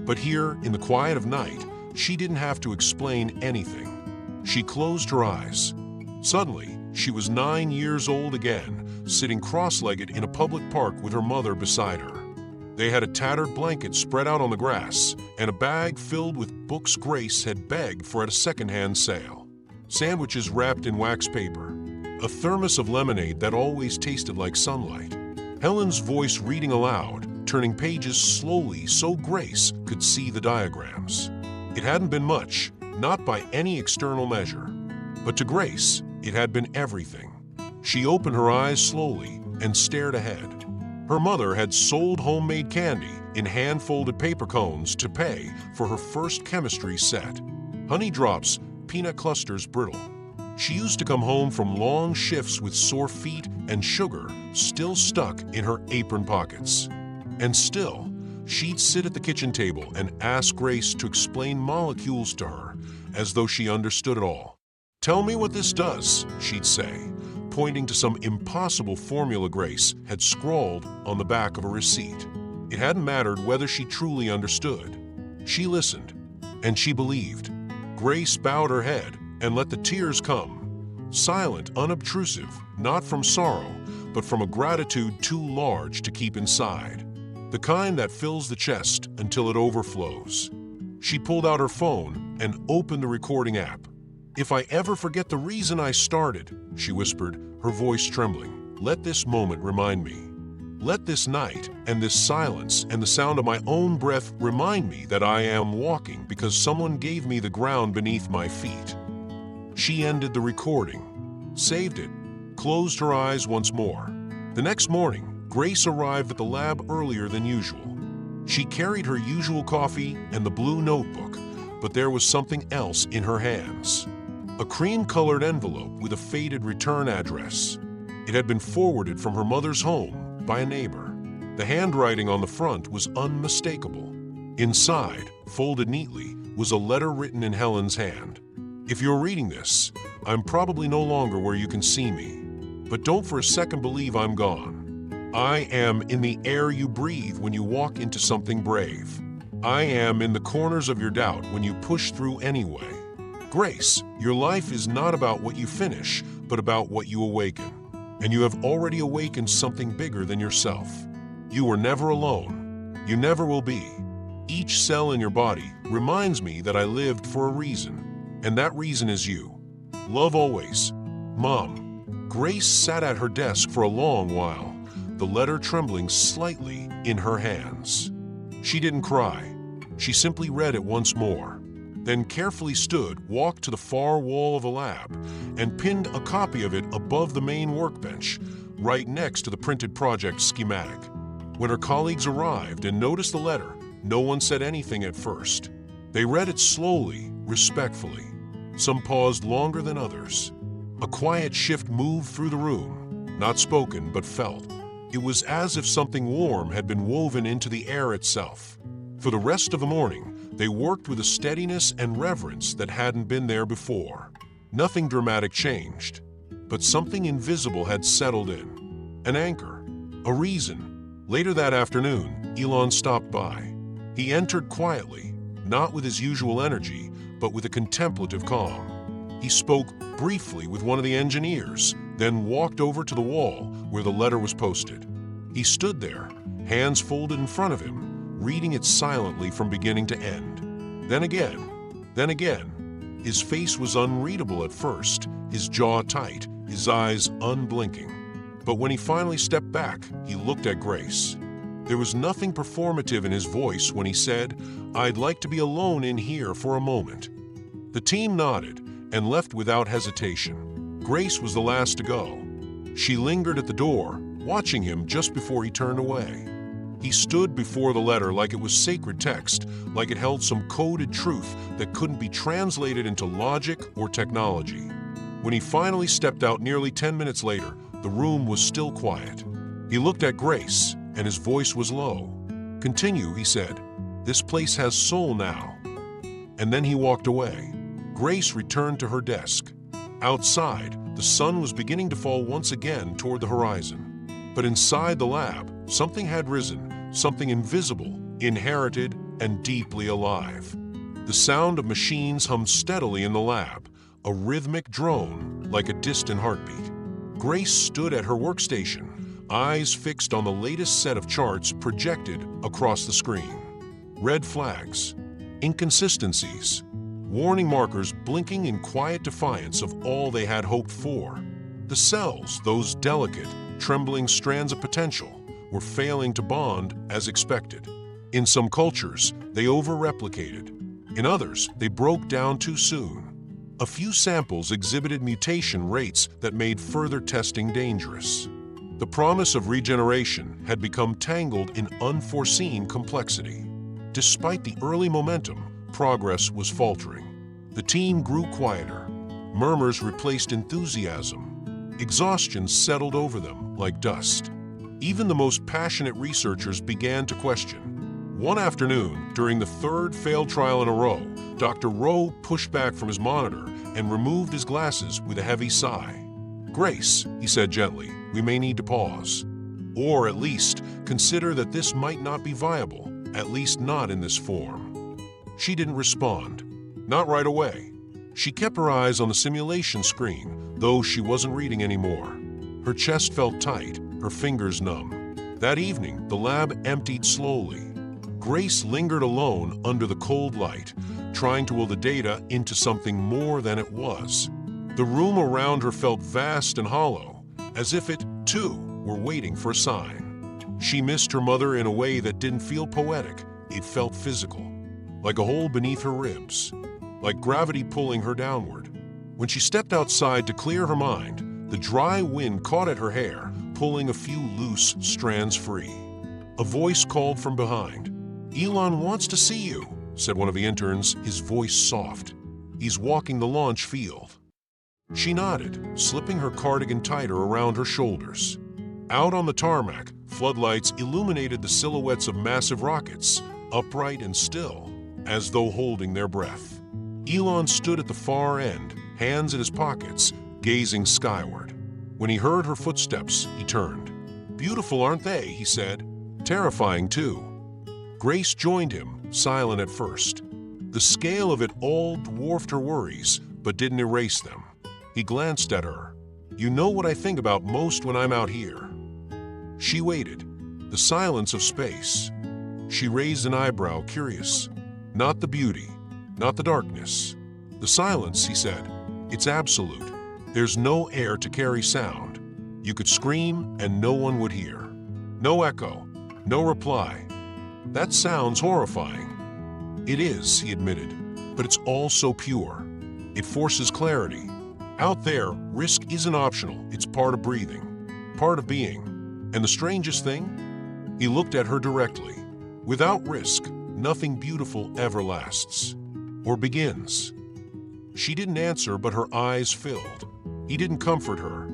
But here, in the quiet of night, she didn't have to explain anything. She closed her eyes. Suddenly, she was 9 years old again, sitting cross-legged in a public park with her mother beside her. They had a tattered blanket spread out on the grass and a bag filled with books Grace had begged for at a secondhand sale. Sandwiches wrapped in wax paper. A thermos of lemonade that always tasted like sunlight. Helen's voice reading aloud, turning pages slowly so Grace could see the diagrams. It hadn't been much, not by any external measure. But to Grace, it had been everything. She opened her eyes slowly and stared ahead. Her mother had sold homemade candy in hand-folded paper cones to pay for her first chemistry set. Honey drops, peanut clusters brittle. She used to come home from long shifts with sore feet and sugar still stuck in her apron pockets. And still, She'd sit at the kitchen table and ask Grace to explain molecules to her, as though she understood it all. "Tell me what this does," she'd say, pointing to some impossible formula Grace had scrawled on the back of a receipt. It hadn't mattered whether she truly understood. She listened, and she believed. Grace bowed her head and let the tears come, silent, unobtrusive, not from sorrow, but from a gratitude too large to keep inside. The kind that fills the chest until it overflows. She pulled out her phone and opened the recording app. "If I ever forget the reason I started," she whispered, her voice trembling, "let this moment remind me. Let this night and this silence and the sound of my own breath remind me that I am walking because someone gave me the ground beneath my feet." She ended the recording, saved it, closed her eyes once more. The next morning, Grace arrived at the lab earlier than usual. She carried her usual coffee and the blue notebook, but there was something else in her hands. A cream-colored envelope with a faded return address. It had been forwarded from her mother's home by a neighbor. The handwriting on the front was unmistakable. Inside, folded neatly, was a letter written in Helen's hand. "If you're reading this, I'm probably no longer where you can see me. But don't for a second believe I'm gone. I am in the air you breathe when you walk into something brave. I am in the corners of your doubt when you push through anyway. Grace, your life is not about what you finish, but about what you awaken. And you have already awakened something bigger than yourself. You were never alone. You never will be. Each cell in your body reminds me that I lived for a reason, and that reason is you. Love always, Mom." Grace sat at her desk for a long while, the letter trembling slightly in her hands. She didn't cry. She simply read it once more, then carefully stood, walked to the far wall of the lab, and pinned a copy of it above the main workbench, right next to the printed project schematic. When her colleagues arrived and noticed the letter, no one said anything at first. They read it slowly, respectfully. Some paused longer than others. A quiet shift moved through the room, not spoken but felt. It was as if something warm had been woven into the air itself. For the rest of the morning, they worked with a steadiness and reverence that hadn't been there before. Nothing dramatic changed, but something invisible had settled in. An anchor, a reason. Later that afternoon, Elon stopped by. He entered quietly, not with his usual energy, but with a contemplative calm. He spoke briefly with one of the engineers, then walked over to the wall where the letter was posted. He stood there, hands folded in front of him, reading it silently from beginning to end. Then again. His face was unreadable at first, his jaw tight, his eyes unblinking. But when he finally stepped back, he looked at Grace. There was nothing performative in his voice when he said, "I'd like to be alone in here for a moment." The team nodded and left without hesitation. Grace was the last to go. She lingered at the door, watching him just before he turned away. He stood before the letter like it was sacred text, like it held some coded truth that couldn't be translated into logic or technology. When he finally stepped out nearly 10 minutes later, the room was still quiet. He looked at Grace, and his voice was low. "Continue," he said. "This place has soul now." And then he walked away. Grace returned to her desk. Outside, the sun was beginning to fall once again toward the horizon. But inside the lab, something had risen, something invisible, inherited, and deeply alive. The sound of machines hummed steadily in the lab, a rhythmic drone like a distant heartbeat. Grace stood at her workstation, eyes fixed on the latest set of charts projected across the screen. Red flags, inconsistencies, warning markers blinking in quiet defiance of all they had hoped for. The cells, those delicate, trembling strands of potential, were failing to bond as expected. In some cultures, they over-replicated. In others, they broke down too soon. A few samples exhibited mutation rates that made further testing dangerous. The promise of regeneration had become tangled in unforeseen complexity. Despite the early momentum, progress was faltering. The team grew quieter. Murmurs replaced enthusiasm. Exhaustion settled over them like dust. Even the most passionate researchers began to question, One afternoon, during the third failed trial in a row, Dr. Rowe pushed back from his monitor and removed his glasses with a heavy sigh. "Grace," he said gently, "we may need to pause. Or at least consider that this might not be viable, at least not in this form." She didn't respond. Not right away. She kept her eyes on the simulation screen, though she wasn't reading anymore. Her chest felt tight, her fingers numb. That evening, the lab emptied slowly. Grace lingered alone under the cold light, trying to will the data into something more than it was. The room around her felt vast and hollow, as if it, too, were waiting for a sign. She missed her mother in a way that didn't feel poetic, it felt physical. Like a hole beneath her ribs. Like gravity pulling her downward. When she stepped outside to clear her mind, the dry wind caught at her hair, pulling a few loose strands free. A voice called from behind. "Elon wants to see you," said one of the interns, his voice soft. "He's walking the launch field." She nodded, slipping her cardigan tighter around her shoulders. Out on the tarmac, floodlights illuminated the silhouettes of massive rockets, upright and still, as though holding their breath. Elon stood at the far end, hands in his pockets, gazing skyward. When he heard her footsteps, he turned. "Beautiful, aren't they?" he said. "Terrifying, too." Grace joined him, silent at first. The scale of it all dwarfed her worries, but didn't erase them. He glanced at her. "You know what I think about most when I'm out here." She waited. The silence of space. She raised an eyebrow, curious. Not the beauty, not the darkness. "The silence," he said. "It's absolute. There's no air to carry sound. You could scream and no one would hear. No echo, no reply. That sounds horrifying." "It is," he admitted, "but it's all so pure. It forces clarity. Out there, risk isn't optional. It's part of breathing, part of being. And the strangest thing?" He looked at her directly. "Without risk, nothing beautiful ever lasts. Or begins." She didn't answer, but her eyes filled. He didn't comfort her.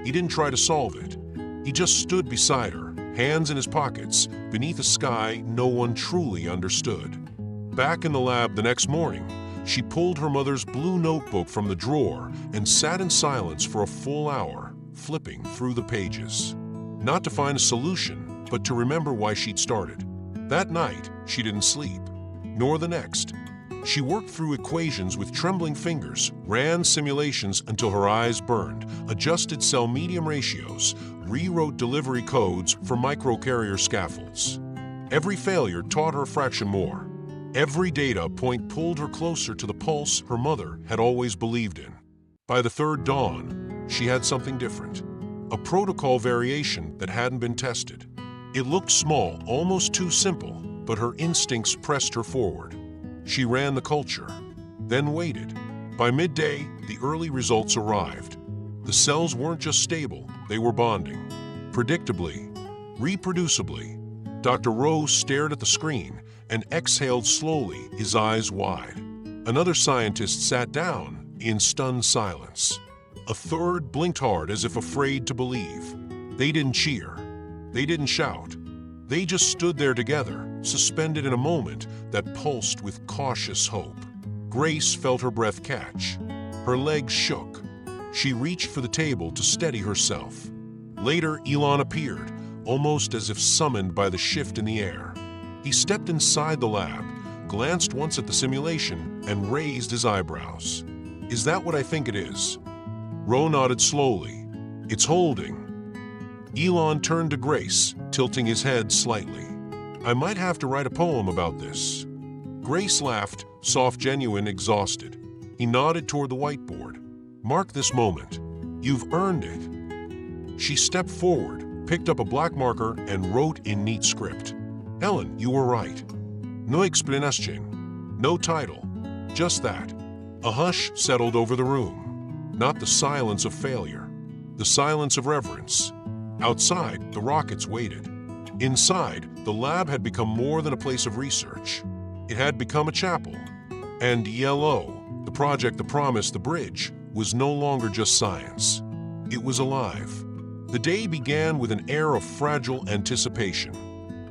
He didn't try to solve it. He just stood beside her, hands in his pockets, beneath a sky no one truly understood. Back in the lab the next morning, she pulled her mother's blue notebook from the drawer and sat in silence for a full hour, flipping through the pages. Not to find a solution, but to remember why she'd started. That night, she didn't sleep, nor the next. She worked through equations with trembling fingers, ran simulations until her eyes burned, adjusted cell medium ratios, rewrote delivery codes for microcarrier scaffolds. Every failure taught her a fraction more. Every data point pulled her closer to the pulse her mother had always believed in. By the third dawn, she had something different. A protocol variation that hadn't been tested. It looked small, almost too simple, but her instincts pressed her forward. She ran the culture, then waited. By midday, the early results arrived. The cells weren't just stable, they were bonding. Predictably, reproducibly. Dr. Rose stared at the screen and exhaled slowly, his eyes wide. Another scientist sat down in stunned silence. A third blinked hard as if afraid to believe. They didn't cheer. They didn't shout. They just stood there together, suspended in a moment that pulsed with cautious hope. Grace felt her breath catch. Her legs shook. She reached for the table to steady herself. Later, Elon appeared, almost as if summoned by the shift in the air. He stepped inside the lab, glanced once at the simulation, and raised his eyebrows. "Is that what I think it is?" Ro nodded slowly. "It's holding." Elon turned to Grace, tilting his head slightly. "I might have to write a poem about this." Grace laughed, soft, genuine, exhausted. He nodded toward the whiteboard. "Mark this moment. You've earned it." She stepped forward, picked up a black marker, and wrote in neat script. "Helen, you were right. No explanation. No title. Just that." A hush settled over the room. Not the silence of failure. The silence of reverence. Outside, the rockets waited. Inside, the lab had become more than a place of research. It had become a chapel. And Elo, the project that promised the bridge, was no longer just science. It was alive. The day began with an air of fragile anticipation.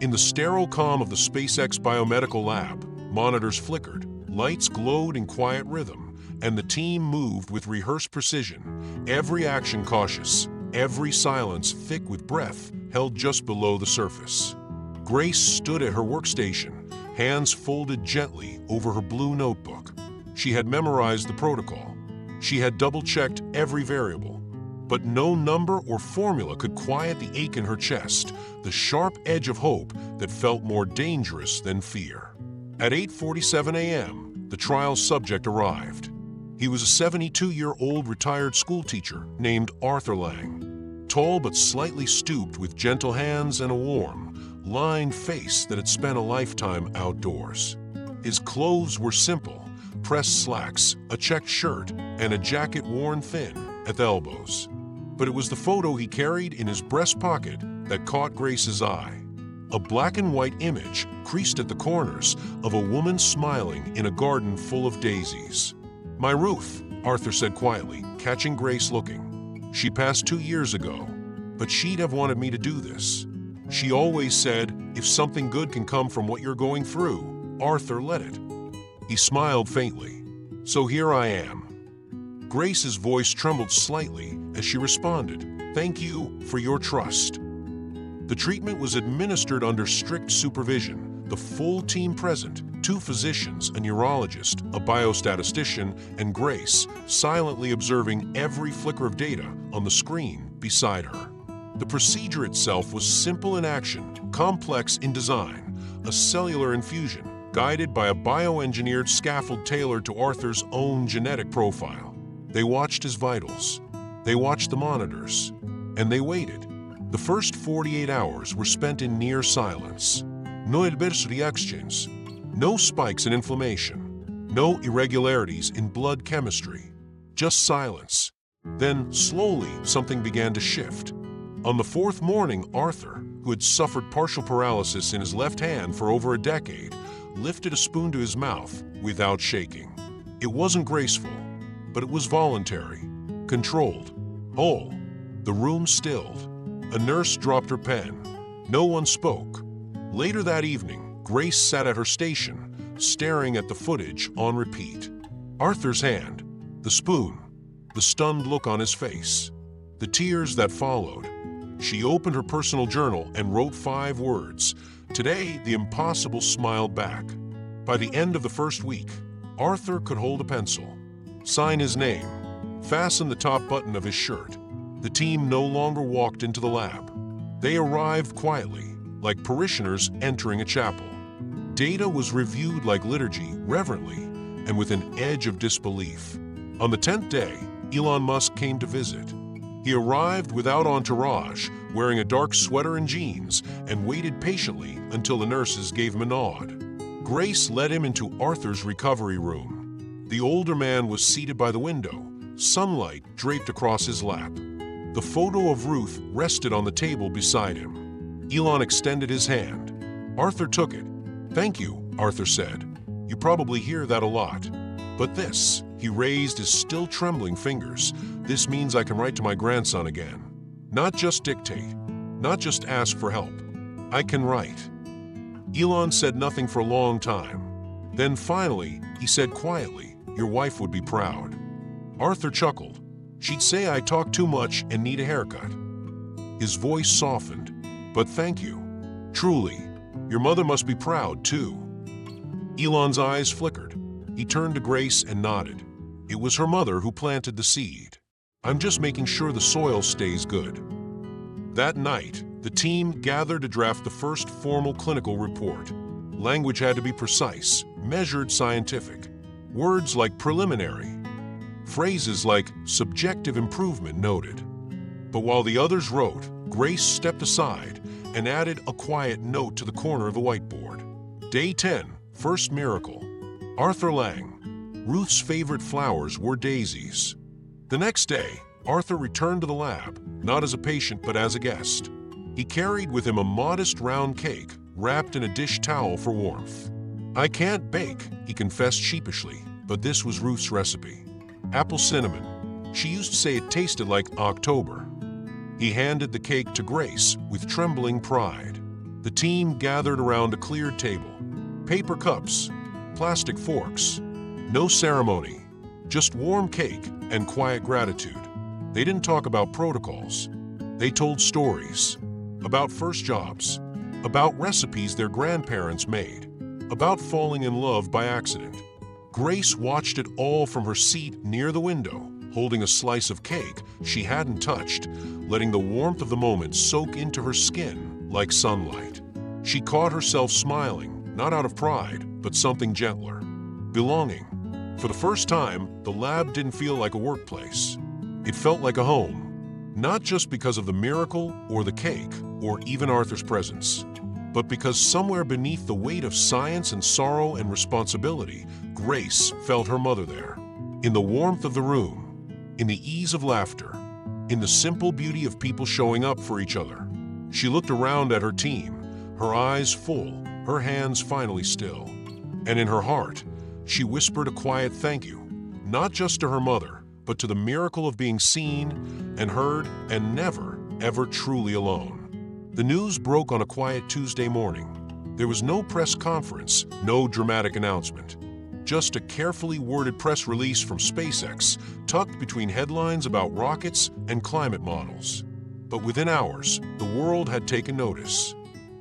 In the sterile calm of the SpaceX biomedical lab, monitors flickered, lights glowed in quiet rhythm, and the team moved with rehearsed precision, every action cautious, every silence thick with breath held just below the surface. Grace stood at her workstation, hands folded gently over her blue notebook. She had memorized the protocol. She had double-checked every variable. But no number or formula could quiet the ache in her chest, the sharp edge of hope that felt more dangerous than fear. At 8:47 a.m., the trial subject arrived. He was a 72-year-old retired schoolteacher named Arthur Lang, tall but slightly stooped with gentle hands and a warm, lined face that had spent a lifetime outdoors. His clothes were simple, pressed slacks, a checked shirt, and a jacket worn thin at the elbows. But it was the photo he carried in his breast pocket that caught Grace's eye. A black and white image creased at the corners of a woman smiling in a garden full of daisies. "My Ruth," Arthur said quietly, catching Grace looking. "She passed 2 years ago, but she'd have wanted me to do this. She always said, if something good can come from what you're going through, Arthur, let it." He smiled faintly. "So here I am." Grace's voice trembled slightly as she responded, "Thank you for your trust." The treatment was administered under strict supervision, the full team present, 2 physicians, a neurologist, a biostatistician, and Grace, silently observing every flicker of data on the screen beside her. The procedure itself was simple in action, complex in design, a cellular infusion, guided by a bioengineered scaffold tailored to Arthur's own genetic profile. They watched his vitals, they watched the monitors, and they waited. The first 48 hours were spent in near silence. No adverse reactions, no spikes in inflammation, no irregularities in blood chemistry, just silence. Then, slowly, something began to shift. On the 4th morning, Arthur, who had suffered partial paralysis in his left hand for over a decade, lifted a spoon to his mouth without shaking. It wasn't graceful, but it was voluntary, controlled, whole. The room stilled. A nurse dropped her pen. No one spoke. Later that evening, Grace sat at her station, staring at the footage on repeat. Arthur's hand, the spoon, the stunned look on his face, the tears that followed. She opened her personal journal and wrote 5 words. Today, the impossible smiled back. By the end of the first week, Arthur could hold a pencil, sign his name, fasten the top button of his shirt. The team no longer walked into the lab. They arrived quietly, like parishioners entering a chapel. Data was reviewed like liturgy, reverently, and with an edge of disbelief. On the 10th day, Elon Musk came to visit. He arrived without entourage, wearing a dark sweater and jeans, and waited patiently until the nurses gave him a nod. Grace led him into Arthur's recovery room. The older man was seated by the window, sunlight draped across his lap. The photo of Ruth rested on the table beside him. Elon extended his hand. Arthur took it. "Thank you," Arthur said. "You probably hear that a lot. But this," he raised his still trembling fingers, "this means I can write to my grandson again. Not just dictate, not just ask for help. I can write." Elon said nothing for a long time. Then finally, he said quietly, "Your wife would be proud." Arthur chuckled. "She'd say I talk too much and need a haircut." His voice softened. "But thank you. Truly, your mother must be proud too." Elon's eyes flickered. He turned to Grace and nodded. It was her mother who planted the seed. "I'm just making sure the soil stays good." That night, the team gathered to draft the first formal clinical report. Language had to be precise, measured, scientific. Words like preliminary. Phrases like subjective improvement noted. But while the others wrote, Grace stepped aside and added a quiet note to the corner of the whiteboard. Day 10, first miracle. Arthur Lang. Ruth's favorite flowers were daisies. The next day, Arthur returned to the lab, not as a patient but as a guest. He carried with him a modest round cake wrapped in a dish towel for warmth. "I can't bake," he confessed sheepishly, but this was Ruth's recipe. Apple cinnamon. She used to say it tasted like October. He handed the cake to Grace with trembling pride. The team gathered around a cleared table. Paper cups, plastic forks. No ceremony, just warm cake and quiet gratitude. They didn't talk about protocols. They told stories about first jobs, about recipes their grandparents made, about falling in love by accident. Grace watched it all from her seat near the window, holding a slice of cake she hadn't touched, letting the warmth of the moment soak into her skin like sunlight. She caught herself smiling, not out of pride, but something gentler. Belonging. For the first time, the lab didn't feel like a workplace. It felt like a home, not just because of the miracle or the cake or even Arthur's presence, but because somewhere beneath the weight of science and sorrow and responsibility, Grace felt her mother there. In the warmth of the room, in the ease of laughter, in the simple beauty of people showing up for each other. She looked around at her team, her eyes full, her hands finally still. And in her heart, she whispered a quiet thank you, not just to her mother, but to the miracle of being seen and heard and never, ever truly alone. The news broke on a quiet Tuesday morning. There was no press conference, no dramatic announcement. Just a carefully worded press release from SpaceX, tucked between headlines about rockets and climate models. But within hours, the world had taken notice.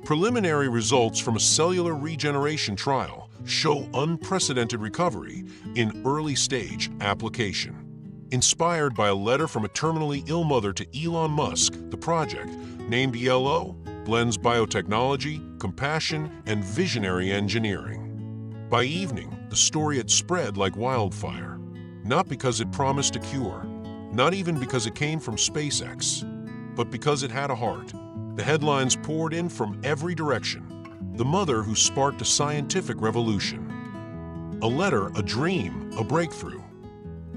Preliminary results from a cellular regeneration trial show unprecedented recovery in early-stage application. Inspired by a letter from a terminally ill mother to Elon Musk, the project, named Elo, blends biotechnology, compassion, and visionary engineering. By evening, the story had spread like wildfire, not because it promised a cure, not even because it came from SpaceX, but because it had a heart. The headlines poured in from every direction. The mother who sparked a scientific revolution. A letter, a dream, a breakthrough.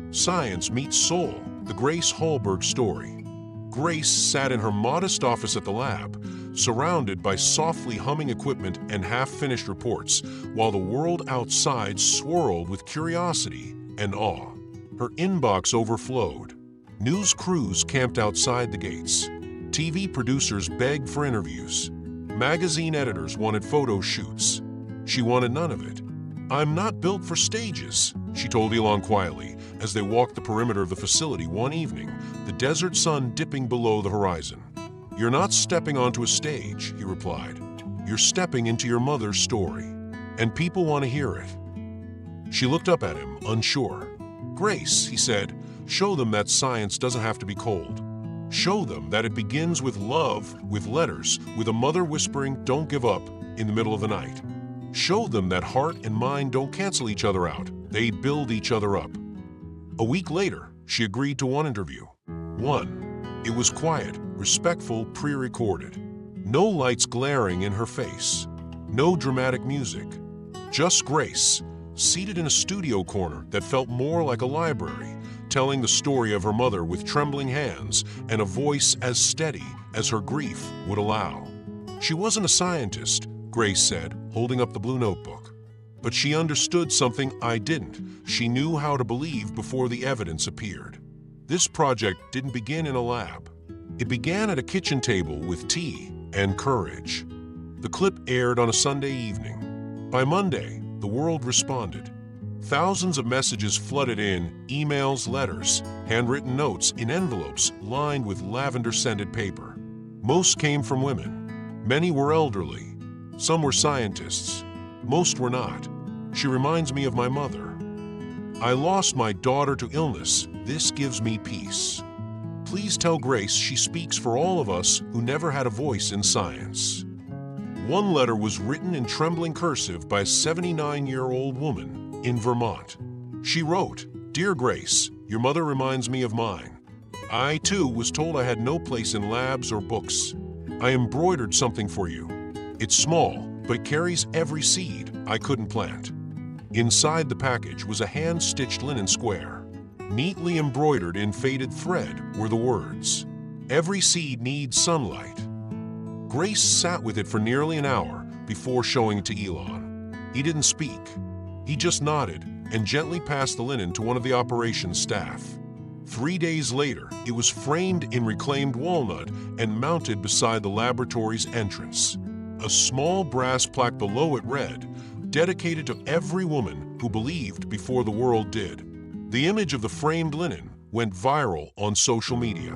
Science meets soul, the Grace Halberg story. Grace sat in her modest office at the lab, surrounded by softly humming equipment and half-finished reports, while the world outside swirled with curiosity and awe. Her inbox overflowed. News crews camped outside the gates. TV producers begged for interviews. Magazine editors wanted photo shoots. She wanted none of it. "I'm not built for stages," she told Elon quietly as they walked the perimeter of the facility one evening, the desert sun dipping below the horizon. "You're not stepping onto a stage," he replied. "You're stepping into your mother's story, and people want to hear it." She looked up at him, unsure. "Grace," he said, "show them that science doesn't have to be cold. Show them that it begins with love, with letters, with a mother whispering, 'Don't give up,' in the middle of the night. Show them that heart and mind don't cancel each other out, they build each other up." A week later, she agreed to one interview. One. It was quiet, respectful, pre-recorded. No lights glaring in her face. No dramatic music. Just Grace, seated in a studio corner that felt more like a library, telling the story of her mother with trembling hands and a voice as steady as her grief would allow. She wasn't a scientist, Grace said, holding up the blue notebook. But she understood something I didn't. She knew how to believe before the evidence appeared. This project didn't begin in a lab. It began at a kitchen table with tea and courage. The clip aired on a Sunday evening. By Monday, the world responded. Thousands of messages flooded in, emails, letters, handwritten notes in envelopes lined with lavender-scented paper. Most came from women. Many were elderly. Some were scientists. Most were not. She reminds me of my mother. "I lost my daughter to illness. This gives me peace. Please tell Grace she speaks for all of us who never had a voice in science." One letter was written in trembling cursive by a 79-year-old woman in Vermont. She wrote, "Dear Grace, your mother reminds me of mine. I, too, was told I had no place in labs or books. I embroidered something for you. It's small, but carries every seed I couldn't plant." Inside the package was a hand-stitched linen square. Neatly embroidered in faded thread were the words, "Every seed needs sunlight." Grace sat with it for nearly an hour before showing it to Elon. He didn't speak. He just nodded and gently passed the linen to one of the operations staff. 3 days later, it was framed in reclaimed walnut and mounted beside the laboratory's entrance. A small brass plaque below it read, "Dedicated to every woman who believed before the world did." The image of the framed linen went viral on social media,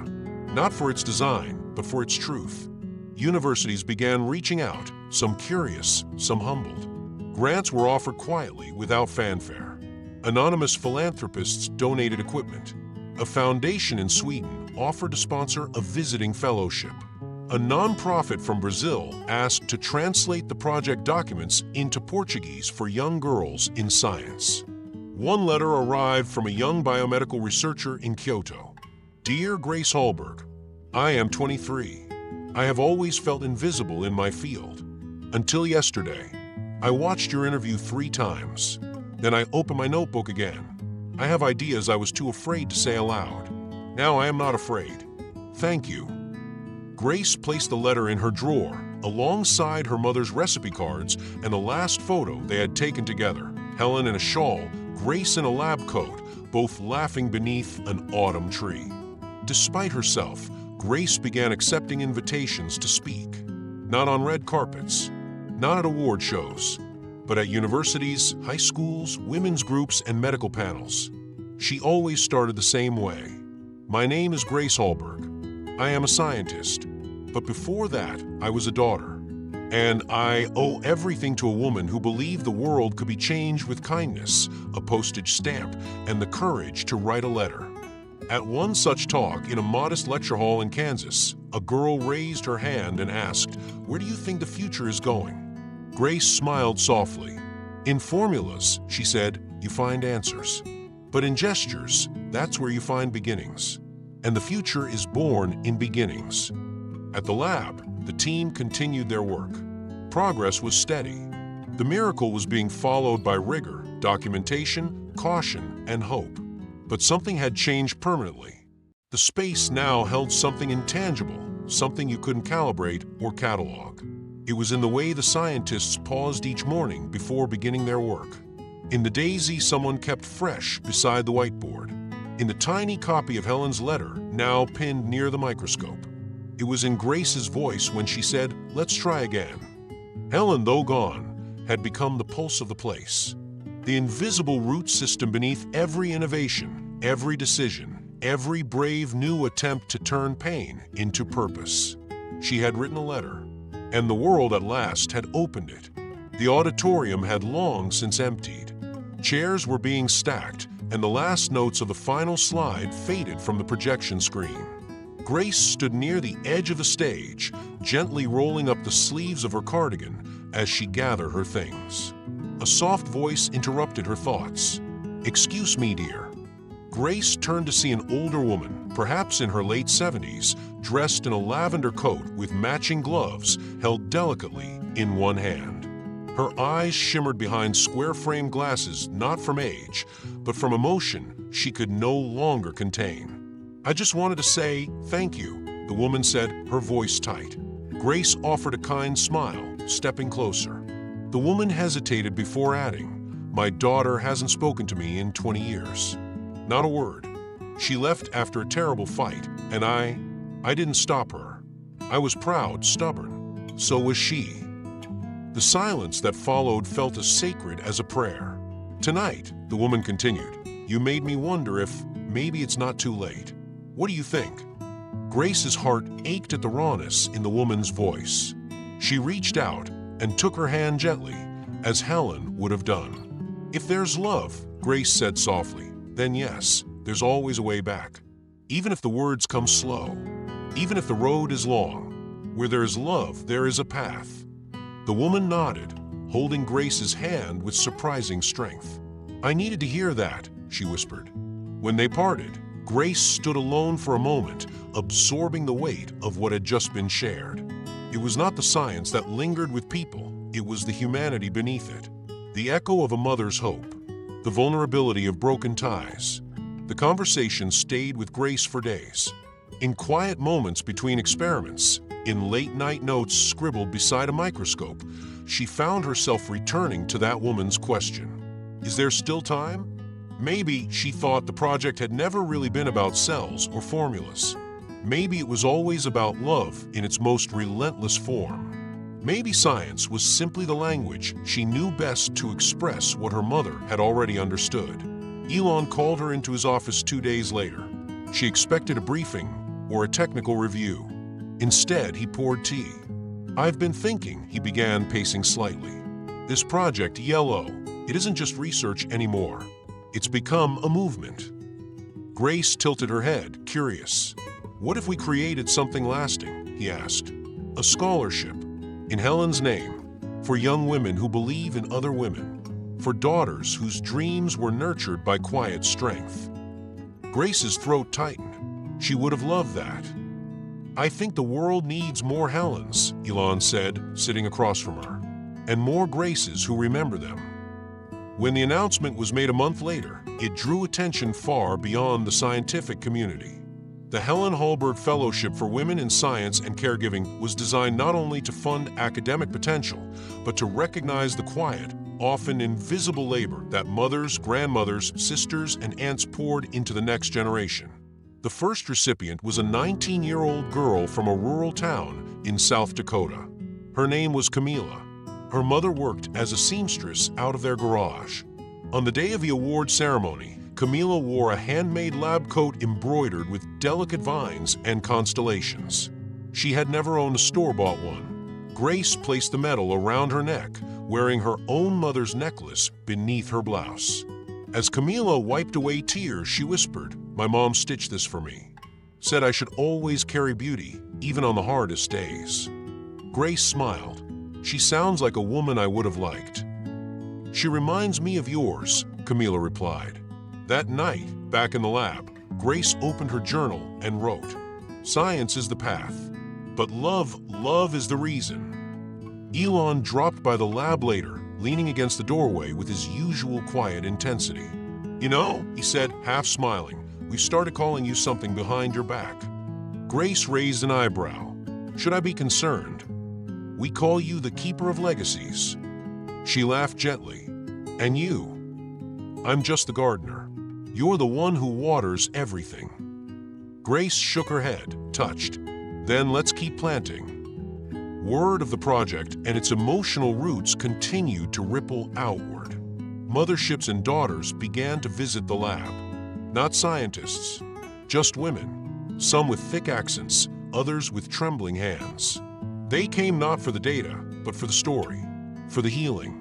not for its design, but for its truth. Universities began reaching out, some curious, some humbled. Grants were offered quietly without fanfare. Anonymous philanthropists donated equipment. A foundation in Sweden offered to sponsor a visiting fellowship. A nonprofit from Brazil asked to translate the project documents into Portuguese for young girls in science. One letter arrived from a young biomedical researcher in Kyoto. "Dear Grace Halberg, I am 23. I have always felt invisible in my field. Until yesterday. I watched your interview 3 times. Then I opened my notebook again. I have ideas I was too afraid to say aloud. Now I am not afraid. Thank you." Grace placed the letter in her drawer, alongside her mother's recipe cards and the last photo they had taken together. Helen in a shawl, Grace in a lab coat, both laughing beneath an autumn tree. Despite herself, Grace began accepting invitations to speak. Not on red carpets, not at award shows, but at universities, high schools, women's groups, and medical panels. She always started the same way. "My name is Grace Halberg. I am a scientist, but before that, I was a daughter. And I owe everything to a woman who believed the world could be changed with kindness, a postage stamp, and the courage to write a letter." At one such talk in a modest lecture hall in Kansas, a girl raised her hand and asked, "Where do you think the future is going?" Grace smiled softly. "In formulas," she said, "you find answers. But in gestures, that's where you find beginnings. And the future is born in beginnings." At the lab, the team continued their work. Progress was steady. The miracle was being followed by rigor, documentation, caution, and hope. But something had changed permanently. The space now held something intangible, something you couldn't calibrate or catalog. It was in the way the scientists paused each morning before beginning their work. In the daisy someone kept fresh beside the whiteboard. In the tiny copy of Helen's letter, now pinned near the microscope. It was in Grace's voice when she said, "Let's try again." Helen, though gone, had become the pulse of the place. The invisible root system beneath every innovation, every decision, every brave new attempt to turn pain into purpose. She had written a letter, and the world at last had opened it. The auditorium had long since emptied. Chairs were being stacked, and the last notes of the final slide faded from the projection screen. Grace stood near the edge of the stage, gently rolling up the sleeves of her cardigan as she gathered her things. A soft voice interrupted her thoughts. "Excuse me, dear." Grace turned to see an older woman, perhaps in her late 70s, dressed in a lavender coat with matching gloves held delicately in one hand. Her eyes shimmered behind square-framed glasses not from age, but from emotion she could no longer contain. "I just wanted to say thank you," the woman said, her voice tight. Grace offered a kind smile, stepping closer. The woman hesitated before adding, "My daughter hasn't spoken to me in 20 years. Not a word. She left after a terrible fight, and I didn't stop her. I was proud, stubborn. So was she." The silence that followed felt as sacred as a prayer. "Tonight," the woman continued, "you made me wonder if maybe it's not too late. What do you think?" Grace's heart ached at the rawness in the woman's voice. She reached out and took her hand gently, as Helen would have done. "If there's love," Grace said softly, "then yes, there's always a way back. Even if the words come slow, even if the road is long, where there is love, there is a path." The woman nodded, holding Grace's hand with surprising strength. "I needed to hear that," she whispered. When they parted, Grace stood alone for a moment, absorbing the weight of what had just been shared. It was not the science that lingered with people, it was the humanity beneath it. The echo of a mother's hope, the vulnerability of broken ties. The conversation stayed with Grace for days. In quiet moments between experiments, in late-night notes scribbled beside a microscope, she found herself returning to that woman's question. Is there still time? Maybe, she thought, the project had never really been about cells or formulas. Maybe it was always about love in its most relentless form. Maybe science was simply the language she knew best to express what her mother had already understood. Elon called her into his office 2 days later. She expected a briefing or a technical review. Instead, he poured tea. "I've been thinking," he began, pacing slightly. "This Project Elo, it isn't just research anymore. It's become a movement." Grace tilted her head, curious. "What if we created something lasting?" he asked. "A scholarship, in Helen's name, for young women who believe in other women, for daughters whose dreams were nurtured by quiet strength." Grace's throat tightened. She would have loved that. "I think the world needs more Helens," Elon said, sitting across from her, "and more Graces who remember them." When the announcement was made a month later, it drew attention far beyond the scientific community. The Helen Halberg Fellowship for Women in Science and Caregiving was designed not only to fund academic potential, but to recognize the quiet, often invisible labor that mothers, grandmothers, sisters, and aunts poured into the next generation. The first recipient was a 19-year-old girl from a rural town in South Dakota. Her name was Camila. Her mother worked as a seamstress out of their garage. On the day of the award ceremony, Camila wore a handmade lab coat embroidered with delicate vines and constellations. She had never owned a store-bought one. Grace placed the medal around her neck, wearing her own mother's necklace beneath her blouse. As Camila wiped away tears, she whispered, "My mom stitched this for me. Said I should always carry beauty, even on the hardest days." Grace smiled. "She sounds like a woman I would have liked." "She reminds me of yours," Camila replied. That night, back in the lab, Grace opened her journal and wrote, "Science is the path, but love is the reason." Elon dropped by the lab later, leaning against the doorway with his usual quiet intensity. "You know," he said, half smiling, "we've started calling you something behind your back." Grace raised an eyebrow. "Should I be concerned?" "We call you the Keeper of Legacies." She laughed gently. "And you?" "I'm just the gardener. You're the one who waters everything." Grace shook her head, touched. "Then let's keep planting." Word of the project and its emotional roots continued to ripple outward. Motherships and daughters began to visit the lab. Not scientists, just women, some with thick accents, others with trembling hands. They came not for the data, but for the story, for the healing.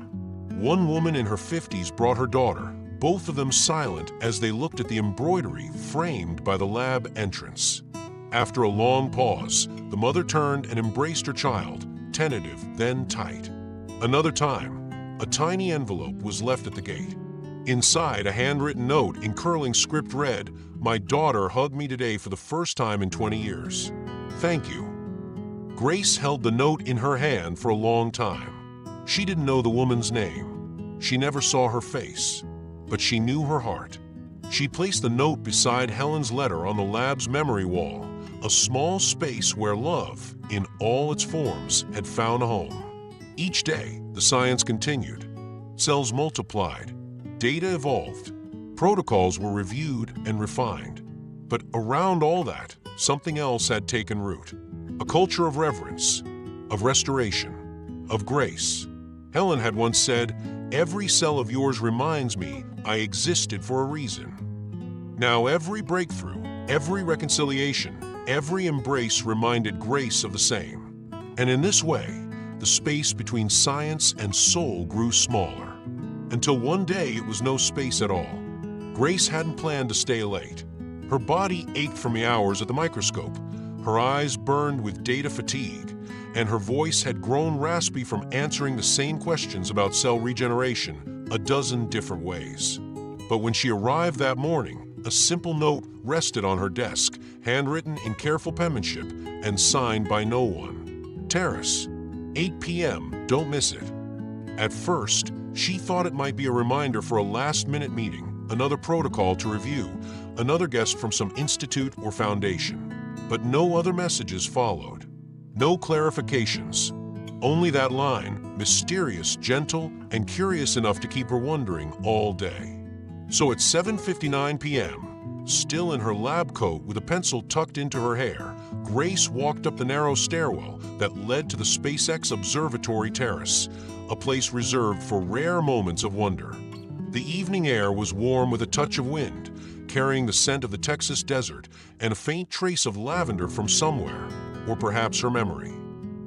One woman in her 50s brought her daughter, both of them silent as they looked at the embroidery framed by the lab entrance. After a long pause, the mother turned and embraced her child, tentative, then tight. Another time, a tiny envelope was left at the gate. Inside, a handwritten note in curling script read, "My daughter hugged me today for the first time in 20 years. Thank you." Grace held the note in her hand for a long time. She didn't know the woman's name. She never saw her face, but she knew her heart. She placed the note beside Helen's letter on the lab's memory wall, a small space where love, in all its forms, had found a home. Each day, the science continued. Cells multiplied, data evolved, protocols were reviewed and refined. But around all that, something else had taken root. A culture of reverence, of restoration, of grace. Helen had once said, "Every cell of yours reminds me I existed for a reason." Now every breakthrough, every reconciliation, every embrace reminded Grace of the same. And in this way, the space between science and soul grew smaller. Until one day it was no space at all. Grace hadn't planned to stay late. Her body ached from the hours at the microscope. Her eyes burned with data fatigue, and her voice had grown raspy from answering the same questions about cell regeneration a dozen different ways. But when she arrived that morning, a simple note rested on her desk, handwritten in careful penmanship and signed by no one. "Terrace, 8 p.m., don't miss it." At first, she thought it might be a reminder for a last-minute meeting, another protocol to review, another guest from some institute or foundation. But no other messages followed. No clarifications. Only that line, mysterious, gentle, and curious enough to keep her wondering all day. So at 7:59 p.m., Still in her lab coat with a pencil tucked into her hair, Grace walked up the narrow stairwell that led to the SpaceX Observatory Terrace, a place reserved for rare moments of wonder. The evening air was warm with a touch of wind, carrying the scent of the Texas desert and a faint trace of lavender from somewhere, or perhaps her memory.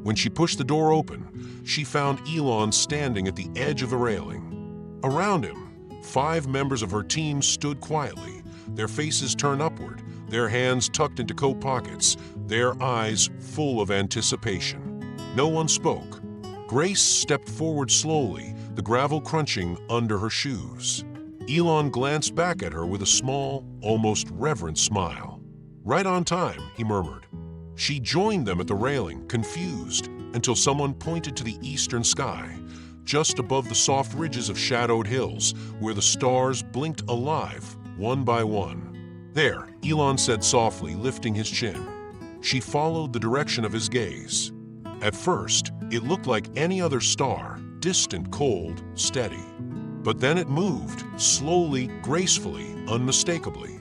When she pushed the door open, she found Elon standing at the edge of the railing. Around him, 5 members of her team stood quietly, their faces turned upward, their hands tucked into coat pockets, their eyes full of anticipation. No one spoke. Grace stepped forward slowly, the gravel crunching under her shoes. Elon glanced back at her with a small, almost reverent smile. "Right on time," he murmured. She joined them at the railing, confused, until someone pointed to the eastern sky, just above the soft ridges of shadowed hills, where the stars blinked alive, one by one. "There," Elon said softly, lifting his chin. She followed the direction of his gaze. At first, it looked like any other star, distant, cold, steady. But then it moved, slowly, gracefully, unmistakably.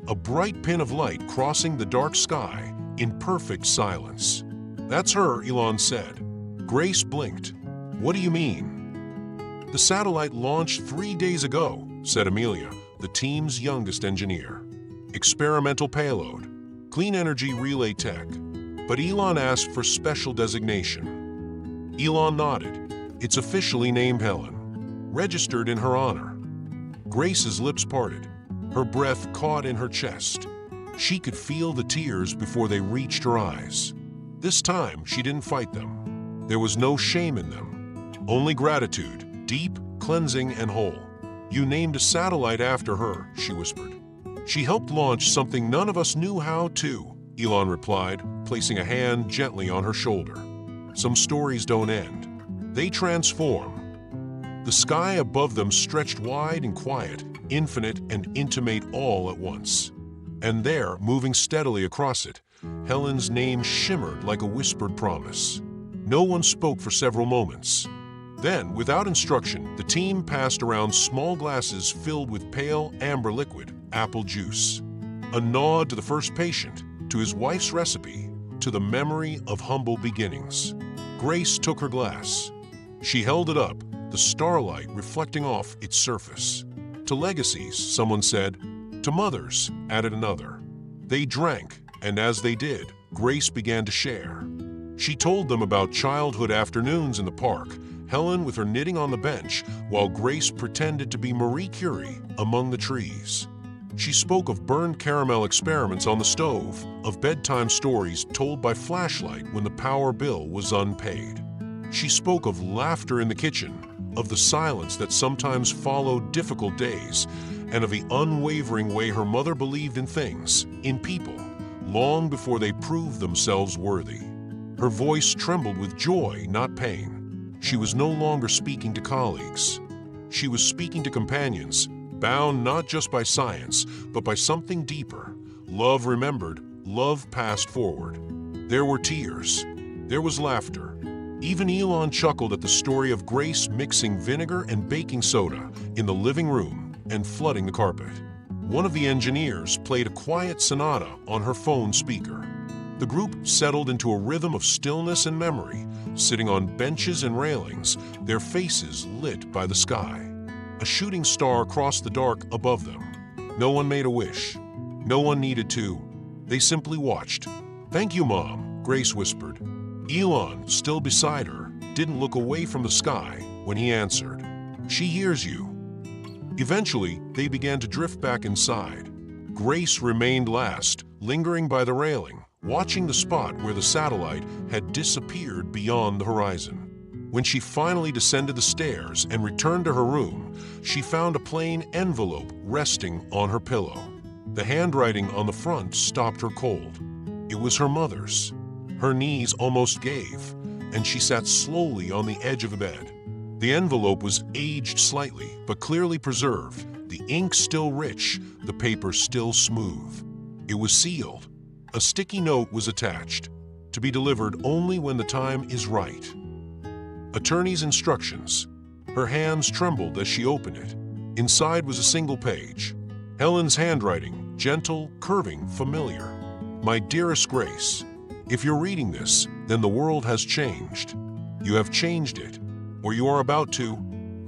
A bright pin of light crossing the dark sky in perfect silence. "That's her," Elon said. Grace blinked. "What do you mean?" "The satellite launched 3 days ago," said Amelia, the team's youngest engineer. "Experimental payload, clean energy relay tech." But Elon asked for special designation. Elon nodded. "It's officially named Helen, registered in her honor." Grace's lips parted. Her breath caught in her chest. She could feel the tears before they reached her eyes. This time, she didn't fight them. There was no shame in them. Only gratitude, deep, cleansing, and whole. "You named a satellite after her," she whispered. "She helped launch something none of us knew how to," Elon replied, placing a hand gently on her shoulder. "Some stories don't end. They transform." The sky above them stretched wide and quiet, infinite and intimate all at once. And there, moving steadily across it, Helen's name shimmered like a whispered promise. No one spoke for several moments. Then, without instruction, the team passed around small glasses filled with pale, amber liquid, apple juice. A nod to the first patient, to his wife's recipe, to the memory of humble beginnings. Grace took her glass. She held it up, the starlight reflecting off its surface. "To legacies," someone said. "To mothers," added another. They drank, and as they did, Grace began to share. She told them about childhood afternoons in the park, Helen with her knitting on the bench, while Grace pretended to be Marie Curie among the trees. She spoke of burned caramel experiments on the stove, of bedtime stories told by flashlight when the power bill was unpaid. She spoke of laughter in the kitchen, of the silence that sometimes followed difficult days, and of the unwavering way her mother believed in things, in people, long before they proved themselves worthy. Her voice trembled with joy, not pain. She was no longer speaking to colleagues. She was speaking to companions, bound not just by science, but by something deeper. Love remembered, love passed forward. There were tears. There was laughter. Even Elon chuckled at the story of Grace mixing vinegar and baking soda in the living room and flooding the carpet. One of the engineers played a quiet sonata on her phone speaker. The group settled into a rhythm of stillness and memory, sitting on benches and railings, their faces lit by the sky. A shooting star crossed the dark above them. No one made a wish. No one needed to. They simply watched. "Thank you, Mom," Grace whispered. Elon, still beside her, didn't look away from the sky when he answered, "She hears you." Eventually, they began to drift back inside. Grace remained last, lingering by the railing, watching the spot where the satellite had disappeared beyond the horizon. When she finally descended the stairs and returned to her room, she found a plain envelope resting on her pillow. The handwriting on the front stopped her cold. It was her mother's. Her knees almost gave, and she sat slowly on the edge of the bed. The envelope was aged slightly, but clearly preserved, the ink still rich, the paper still smooth. It was sealed. A sticky note was attached, to be delivered only when the time is right. Attorney's instructions. Her hands trembled as she opened it. Inside was a single page. Helen's handwriting, gentle, curving, familiar. My dearest Grace, if you're reading this, then the world has changed. You have changed it, or you are about to.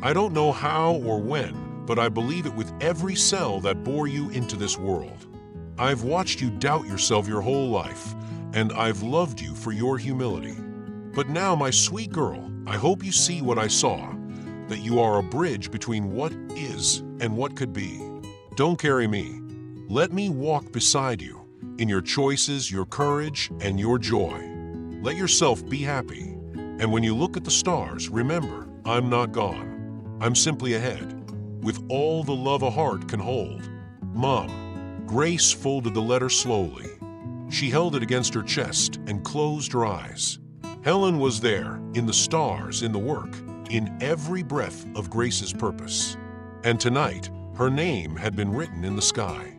I don't know how or when, but I believe it with every cell that bore you into this world. I've watched you doubt yourself your whole life, and I've loved you for your humility. But now, my sweet girl, I hope you see what I saw, that you are a bridge between what is and what could be. Don't carry me. Let me walk beside you, in your choices, your courage, and your joy. Let yourself be happy. And when you look at the stars, remember, I'm not gone. I'm simply ahead, with all the love a heart can hold. Mom. Grace folded the letter slowly. She held it against her chest and closed her eyes. Helen was there, in the stars, in the work, in every breath of Grace's purpose. And tonight, her name had been written in the sky.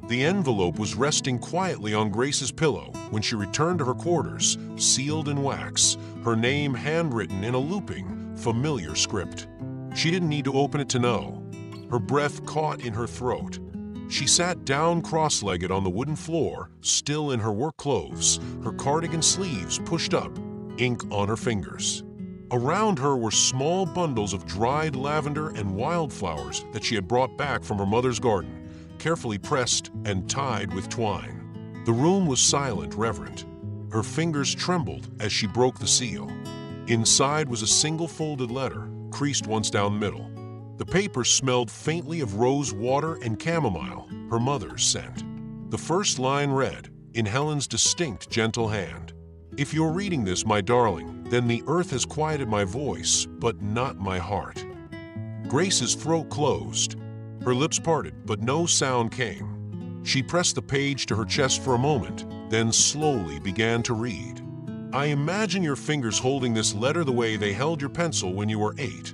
The envelope was resting quietly on Grace's pillow when she returned to her quarters, sealed in wax, her name handwritten in a looping, familiar script. She didn't need to open it to know. Her breath caught in her throat. She sat down cross-legged on the wooden floor, still in her work clothes, her cardigan sleeves pushed up, ink on her fingers. Around her were small bundles of dried lavender and wildflowers that she had brought back from her mother's garden, carefully pressed and tied with twine. The room was silent, reverent. Her fingers trembled as she broke the seal. Inside was a single folded letter, creased once down the middle. The paper smelled faintly of rose water and chamomile, her mother's scent. The first line read, in Helen's distinct, gentle hand, "If you're reading this, my darling, then the earth has quieted my voice, but not my heart." Grace's throat closed. Her lips parted, but no sound came. She pressed the page to her chest for a moment, then slowly began to read. I imagine your fingers holding this letter the way they held your pencil when you were 8.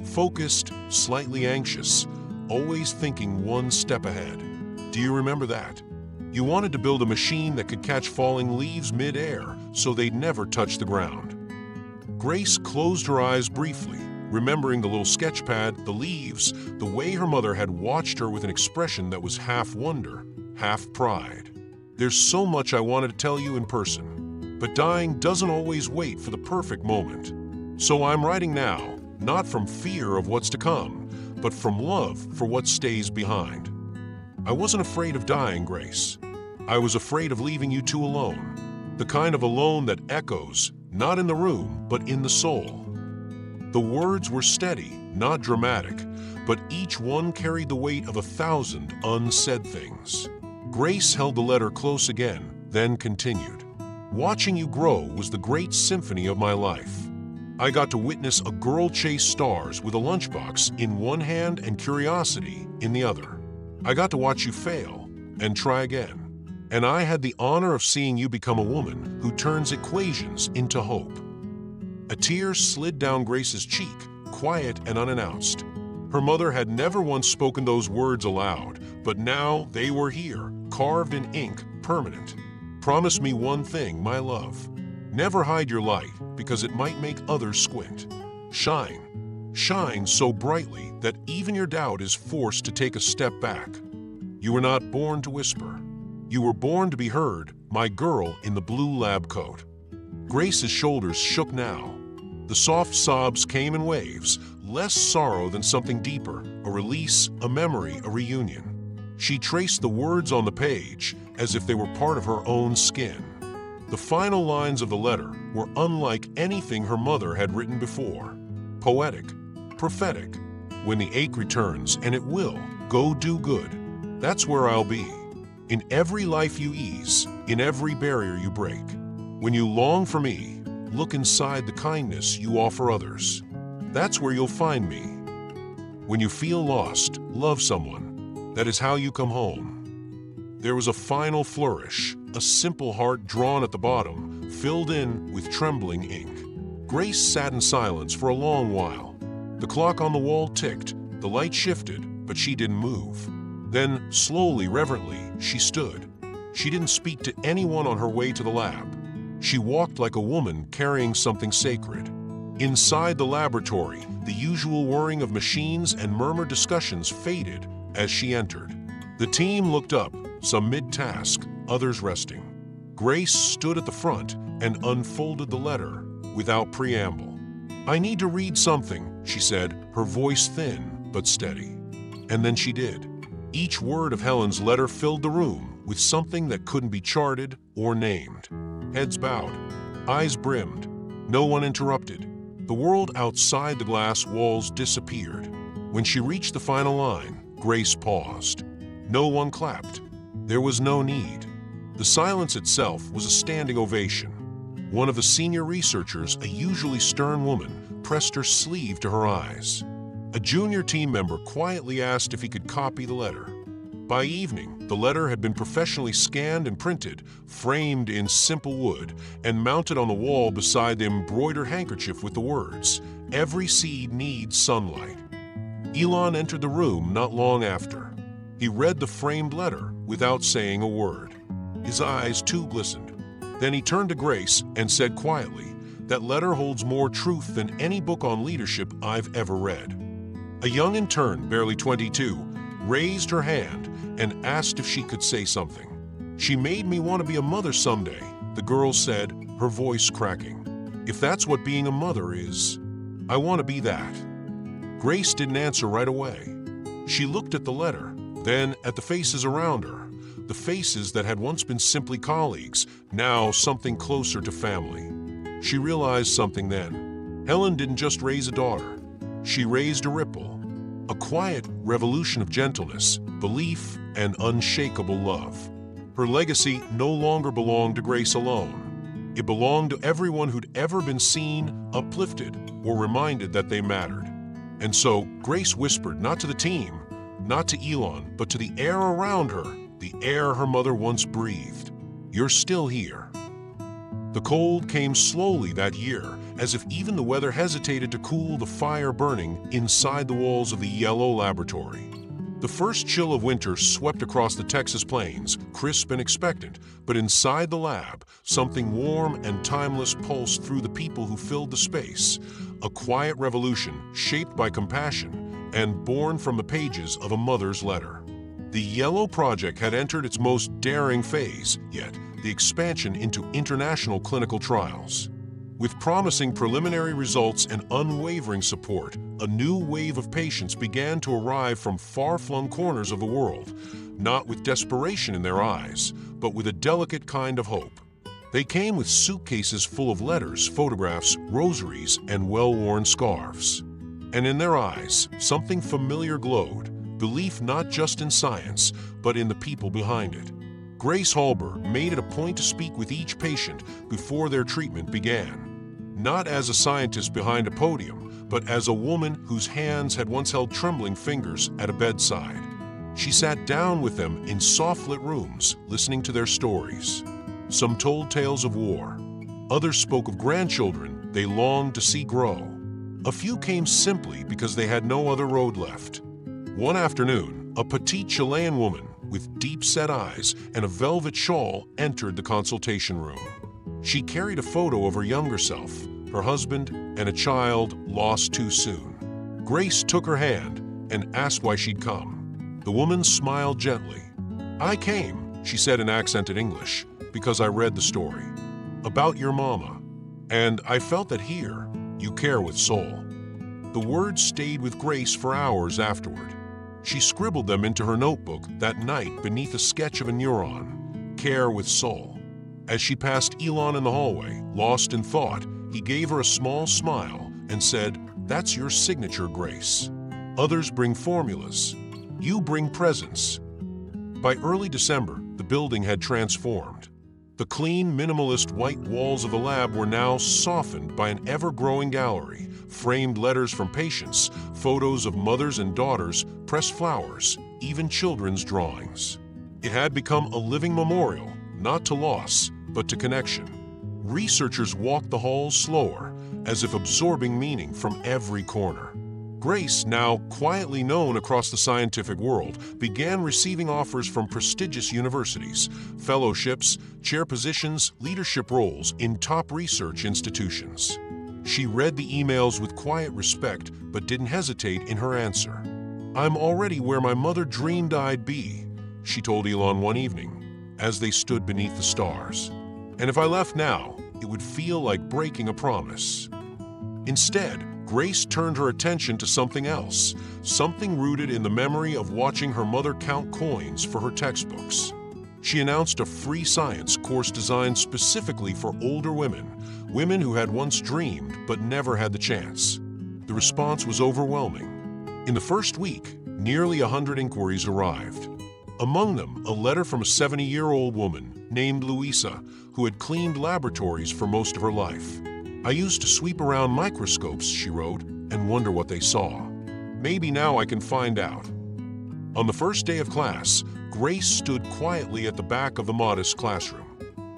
Focused, slightly anxious, always thinking one step ahead. Do you remember that? You wanted to build a machine that could catch falling leaves mid-air so they'd never touch the ground. Grace closed her eyes briefly, remembering the little sketch pad, the leaves, the way her mother had watched her with an expression that was half wonder, half pride. There's so much I wanted to tell you in person, but dying doesn't always wait for the perfect moment. So I'm writing now, not from fear of what's to come, but from love for what stays behind. I wasn't afraid of dying, Grace. I was afraid of leaving you two alone, the kind of alone that echoes, not in the room, but in the soul. The words were steady, not dramatic, but each one carried the weight of 1,000 unsaid things. Grace held the letter close again, then continued. Watching you grow was the great symphony of my life. I got to witness a girl chase stars with a lunchbox in one hand and curiosity in the other. I got to watch you fail and try again. And I had the honor of seeing you become a woman who turns equations into hope. A tear slid down Grace's cheek, quiet and unannounced. Her mother had never once spoken those words aloud, but now they were here, carved in ink, permanent. Promise me one thing, my love. Never hide your light, because it might make others squint. Shine. Shine so brightly that even your doubt is forced to take a step back. You were not born to whisper. You were born to be heard, my girl in the blue lab coat. Grace's shoulders shook now. The soft sobs came in waves, less sorrow than something deeper, a release, a memory, a reunion. She traced the words on the page as if they were part of her own skin. The final lines of the letter were unlike anything her mother had written before. Poetic, prophetic. When the ache returns, and it will, go do good. That's where I'll be. In every life you ease, in every barrier you break. When you long for me, look inside the kindness you offer others. That's where you'll find me. When you feel lost, love someone. That is how you come home. There was a final flourish, a simple heart drawn at the bottom, filled in with trembling ink. Grace sat in silence for a long while. The clock on the wall ticked, the light shifted, but she didn't move. Then, slowly, reverently, she stood. She didn't speak to anyone on her way to the lab. She walked like a woman carrying something sacred. Inside the laboratory, the usual whirring of machines and murmured discussions faded as she entered. The team looked up, some mid-task, others resting. Grace stood at the front and unfolded the letter without preamble. "I need to read something," she said, her voice thin but steady. And then she did. Each word of Helen's letter filled the room with something that couldn't be charted or named. Heads bowed, eyes brimmed, no one interrupted. The world outside the glass walls disappeared. When she reached the final line, Grace paused. No one clapped. There was no need. The silence itself was a standing ovation. One of the senior researchers, a usually stern woman, pressed her sleeve to her eyes. A junior team member quietly asked if he could copy the letter. By evening, the letter had been professionally scanned and printed, framed in simple wood, and mounted on the wall beside the embroidered handkerchief with the words, "Every seed needs sunlight." Elon entered the room not long after. He read the framed letter without saying a word. His eyes too glistened. Then he turned to Grace and said quietly, "That letter holds more truth than any book on leadership I've ever read." A young intern, barely 22, raised her hand and asked if she could say something. "She made me want to be a mother someday," the girl said, her voice cracking. "If that's what being a mother is, I want to be that." Grace didn't answer right away. She looked at the letter, then at the faces around her, the faces that had once been simply colleagues, now something closer to family. She realized something then. Helen didn't just raise a daughter. She raised a ripple, a quiet revolution of gentleness, belief, and unshakable love. Her legacy no longer belonged to Grace alone. It belonged to everyone who'd ever been seen, uplifted, or reminded that they mattered. And so, Grace whispered not to the team, not to Elon, but to the air around her, the air her mother once breathed. "You're still here." The cold came slowly that year, as if even the weather hesitated to cool the fire burning inside the walls of the Elo laboratory. The first chill of winter swept across the Texas plains, crisp and expectant, but inside the lab, something warm and timeless pulsed through the people who filled the space, a quiet revolution shaped by compassion and born from the pages of a mother's letter. The Elo project had entered its most daring phase, yet the expansion into international clinical trials. With promising preliminary results and unwavering support, a new wave of patients began to arrive from far-flung corners of the world, not with desperation in their eyes, but with a delicate kind of hope. They came with suitcases full of letters, photographs, rosaries, and well-worn scarves. And in their eyes, something familiar glowed, belief not just in science, but in the people behind it. Grace Halberg made it a point to speak with each patient before their treatment began. Not as a scientist behind a podium, but as a woman whose hands had once held trembling fingers at a bedside. She sat down with them in soft-lit rooms, listening to their stories. Some told tales of war. Others spoke of grandchildren they longed to see grow. A few came simply because they had no other road left. One afternoon, a petite Chilean woman with deep-set eyes and a velvet shawl entered the consultation room. She carried a photo of her younger self, her husband, and a child lost too soon. Grace took her hand and asked why she'd come. The woman smiled gently. "I came," she said in accented English, "because I read the story. About your mama. And I felt that here, you care with soul." The words stayed with Grace for hours afterward. She scribbled them into her notebook that night beneath a sketch of a neuron. Care with soul. As she passed Elon in the hallway, lost in thought, he gave her a small smile and said, "That's your signature, Grace. Others bring formulas. You bring presence." By early December, the building had transformed. The clean, minimalist white walls of the lab were now softened by an ever-growing gallery, framed letters from patients, photos of mothers and daughters, pressed flowers, even children's drawings. It had become a living memorial, not to loss, but to connection. Researchers walked the halls slower, as if absorbing meaning from every corner. Grace, now quietly known across the scientific world, began receiving offers from prestigious universities, fellowships, chair positions, leadership roles in top research institutions. She read the emails with quiet respect, but didn't hesitate in her answer. "I'm already where my mother dreamed I'd be, she told Elon one evening, as they stood beneath the stars. And if I left now, it would feel like breaking a promise. Instead, Grace turned her attention to something else, something rooted in the memory of watching her mother count coins for her textbooks. She announced a free science course designed specifically for older women, women who had once dreamed but never had the chance. The response was overwhelming. In the first week, nearly 100 inquiries arrived. Among them, a letter from a 70-year-old woman named Louisa, who had cleaned laboratories for most of her life. I used to sweep around microscopes, she wrote, and wonder what they saw. Maybe now I can find out. On the first day of class, Grace stood quietly at the back of the modest classroom.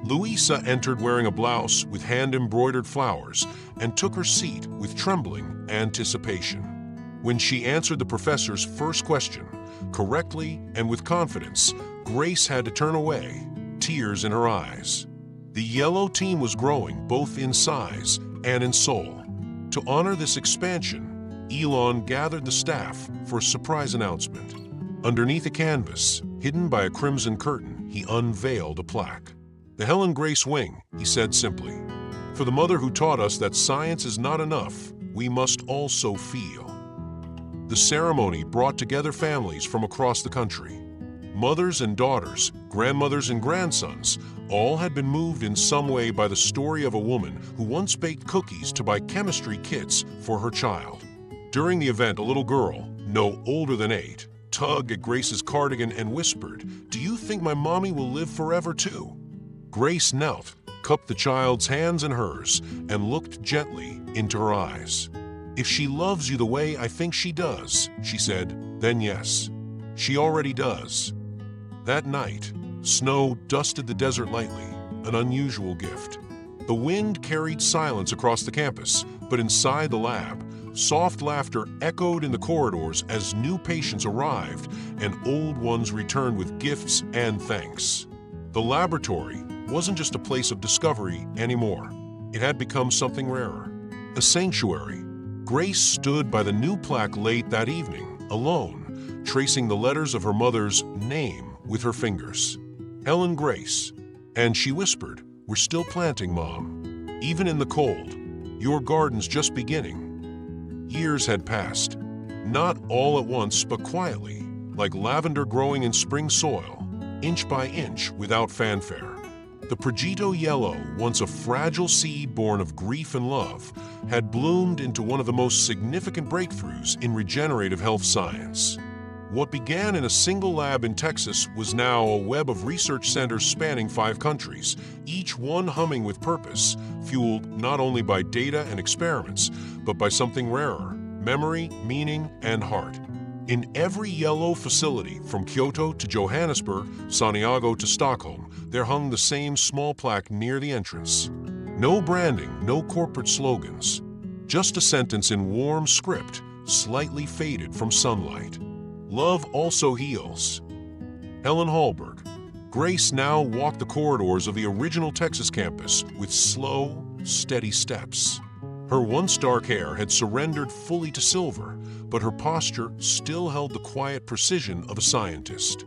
Louisa entered wearing a blouse with hand-embroidered flowers and took her seat with trembling anticipation. When she answered the professor's first question, correctly and with confidence, Grace had to turn away, tears in her eyes. The Yellow team was growing both in size and in soul. To honor this expansion, Elon gathered the staff for a surprise announcement. Underneath a canvas, hidden by a crimson curtain, he unveiled a plaque. "The Helen Grace Wing," he said simply. "For the mother who taught us that science is not enough, we must also feel." The ceremony brought together families from across the country. Mothers and daughters, grandmothers and grandsons, all had been moved in some way by the story of a woman who once baked cookies to buy chemistry kits for her child. During the event, a little girl, no older than 8, tugged at Grace's cardigan and whispered, "Do you think my mommy will live forever too?" Grace knelt, cupped the child's hands in hers, and looked gently into her eyes. "If she loves you the way I think she does," she said, "then yes, she already does." That night, snow dusted the desert lightly, an unusual gift. The wind carried silence across the campus, but inside the lab, soft laughter echoed in the corridors as new patients arrived and old ones returned with gifts and thanks. The laboratory wasn't just a place of discovery anymore. It had become something rarer, a sanctuary. Grace stood by the new plaque late that evening, alone, tracing the letters of her mother's name with her fingers. "Helen Grace." And she whispered, "We're still planting, Mom. Even in the cold. Your garden's just beginning." Years had passed. Not all at once, but quietly, like lavender growing in spring soil, inch by inch without fanfare. The Project Elo, once a fragile seed born of grief and love, had bloomed into one of the most significant breakthroughs in regenerative health science. What began in a single lab in Texas was now a web of research centers spanning 5 countries, each one humming with purpose, fueled not only by data and experiments, but by something rarer: memory, meaning, and heart. In every Yellow facility, from Kyoto to Johannesburg, Santiago to Stockholm, there hung the same small plaque near the entrance. No branding, no corporate slogans. Just a sentence in warm script, slightly faded from sunlight. "Love also heals." Helen Halberg. Grace now walked the corridors of the original Texas campus with slow, steady steps. Her once dark hair had surrendered fully to silver, but her posture still held the quiet precision of a scientist.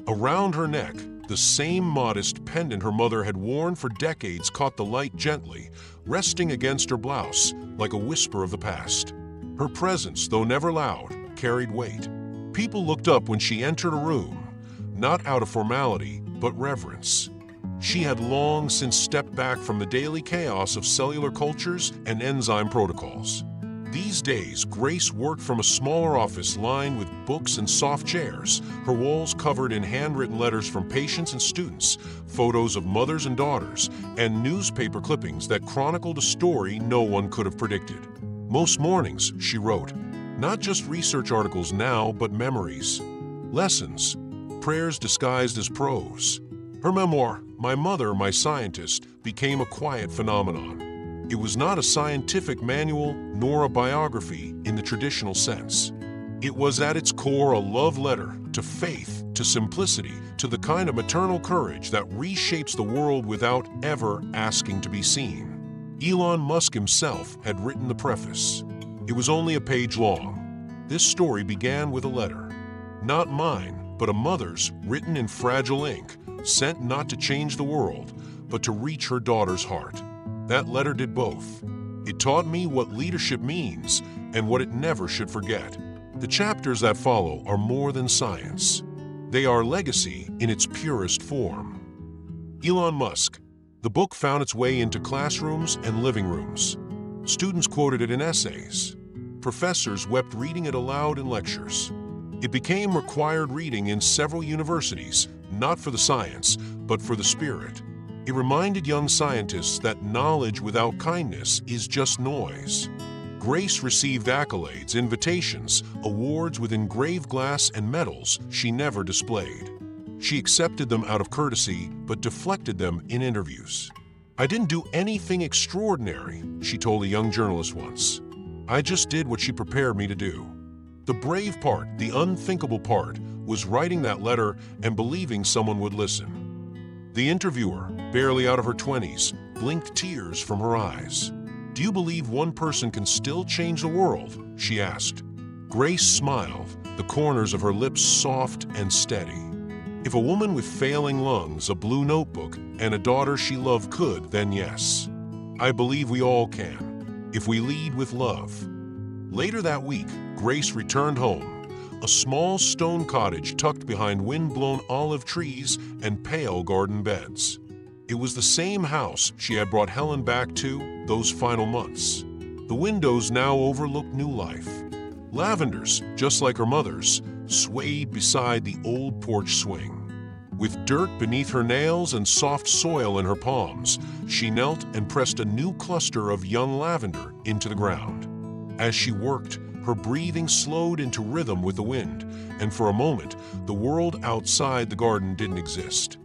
Around her neck, the same modest pendant her mother had worn for decades caught the light gently, resting against her blouse like a whisper of the past. Her presence, though never loud, carried weight. People looked up when she entered a room, not out of formality, but reverence. She had long since stepped back from the daily chaos of cellular cultures and enzyme protocols. These days, Grace worked from a smaller office lined with books and soft chairs, her walls covered in handwritten letters from patients and students, photos of mothers and daughters, and newspaper clippings that chronicled a story no one could have predicted. Most mornings, she wrote, not just research articles now, but memories, lessons, prayers disguised as prose. Her memoir, My Mother, My Scientist, became a quiet phenomenon. It was not a scientific manual nor a biography in the traditional sense. It was at its core a love letter to faith, to simplicity, to the kind of maternal courage that reshapes the world without ever asking to be seen. Elon Musk himself had written the preface. It was only a page long. This story began with a letter. Not mine, but a mother's written in fragile ink, sent not to change the world, but to reach her daughter's heart. That letter did both. It taught me what leadership means and what it never should forget. The chapters that follow are more than science. They are legacy in its purest form. Elon Musk. The book found its way into classrooms and living rooms. Students quoted it in essays. Professors wept reading it aloud in lectures. It became required reading in several universities, not for the science, but for the spirit. It reminded young scientists that knowledge without kindness is just noise. Grace received accolades, invitations, awards with engraved glass and medals she never displayed. She accepted them out of courtesy, but deflected them in interviews. "I didn't do anything extraordinary," she told a young journalist once. "I just did what she prepared me to do." The brave part, the unthinkable part, was writing that letter and believing someone would listen. The interviewer, barely out of her 20s, blinked tears from her eyes. "Do you believe one person can still change the world?" she asked. Grace smiled, the corners of her lips soft and steady. If a woman with failing lungs, a blue notebook, and a daughter she loved could, then yes. I believe we all can, if we lead with love. Later that week, Grace returned home, a small stone cottage tucked behind wind-blown olive trees and pale garden beds. It was the same house she had brought Helen back to those final months. The windows now overlooked new life. Lavenders, just like her mother's, swayed beside the old porch swing. With dirt beneath her nails and soft soil in her palms, she knelt and pressed a new cluster of young lavender into the ground. As she worked, her breathing slowed into rhythm with the wind, and for a moment, the world outside the garden didn't exist.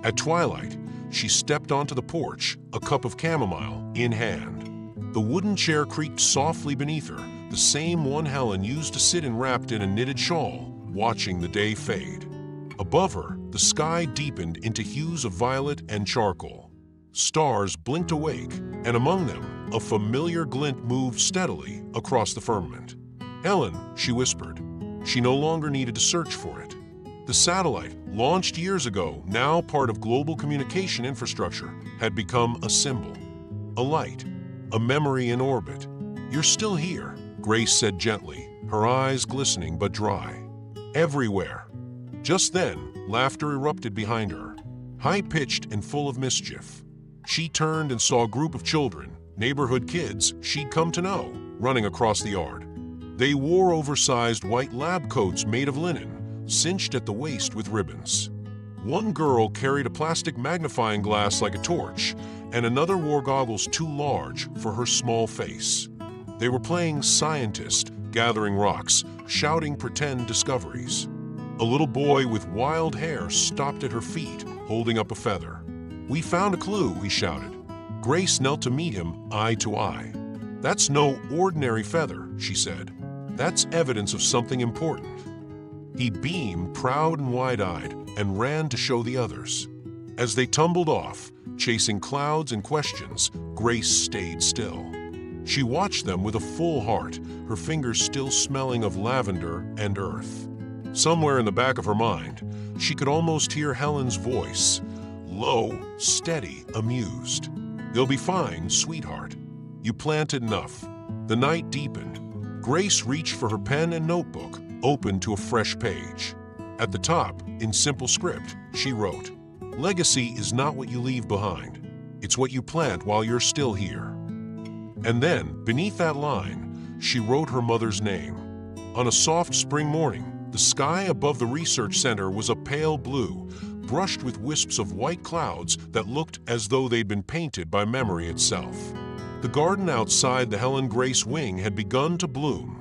At twilight, she stepped onto the porch, a cup of chamomile in hand. The wooden chair creaked softly beneath her, the same one Helen used to sit enwrapped in a knitted shawl, watching the day fade. Above her, the sky deepened into hues of violet and charcoal. Stars blinked awake, and among them, a familiar glint moved steadily across the firmament. "Helen," she whispered. She no longer needed to search for it. The satellite, launched years ago, now part of global communication infrastructure, had become a symbol. A light, a memory in orbit. "You're still here," Grace said gently, her eyes glistening but dry. "Everywhere." Just then, laughter erupted behind her, high-pitched and full of mischief. She turned and saw a group of children, neighborhood kids she'd come to know, running across the yard. They wore oversized white lab coats made of linen, cinched at the waist with ribbons. One girl carried a plastic magnifying glass like a torch, and another wore goggles too large for her small face. They were playing scientist, gathering rocks, shouting pretend discoveries. A little boy with wild hair stopped at her feet, holding up a feather. "We found a clue," he shouted. Grace knelt to meet him eye to eye. "That's no ordinary feather," she said. "That's evidence of something important." He beamed, proud and wide-eyed, and ran to show the others. As they tumbled off, chasing clouds and questions, Grace stayed still. She watched them with a full heart, her fingers still smelling of lavender and earth. Somewhere in the back of her mind, she could almost hear Helen's voice, low, steady, amused. "They'll be fine, sweetheart. You planted enough." The night deepened. Grace reached for her pen and notebook, opened to a fresh page. At the top, in simple script, she wrote, "Legacy is not what you leave behind. It's what you plant while you're still here." And then, beneath that line, she wrote her mother's name. On a soft spring morning, the sky above the research center was a pale blue, brushed with wisps of white clouds that looked as though they'd been painted by memory itself. The garden outside the Helen Grace wing had begun to bloom.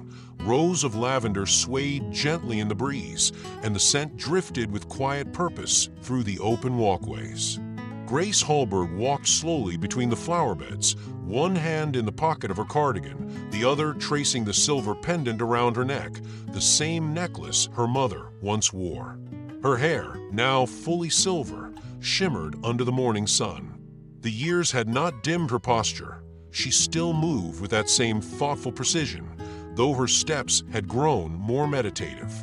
Rows of lavender swayed gently in the breeze, and the scent drifted with quiet purpose through the open walkways. Grace Halberg walked slowly between the flower beds, one hand in the pocket of her cardigan, the other tracing the silver pendant around her neck, the same necklace her mother once wore. Her hair, now fully silver, shimmered under the morning sun. The years had not dimmed her posture. She still moved with that same thoughtful precision, though her steps had grown more meditative.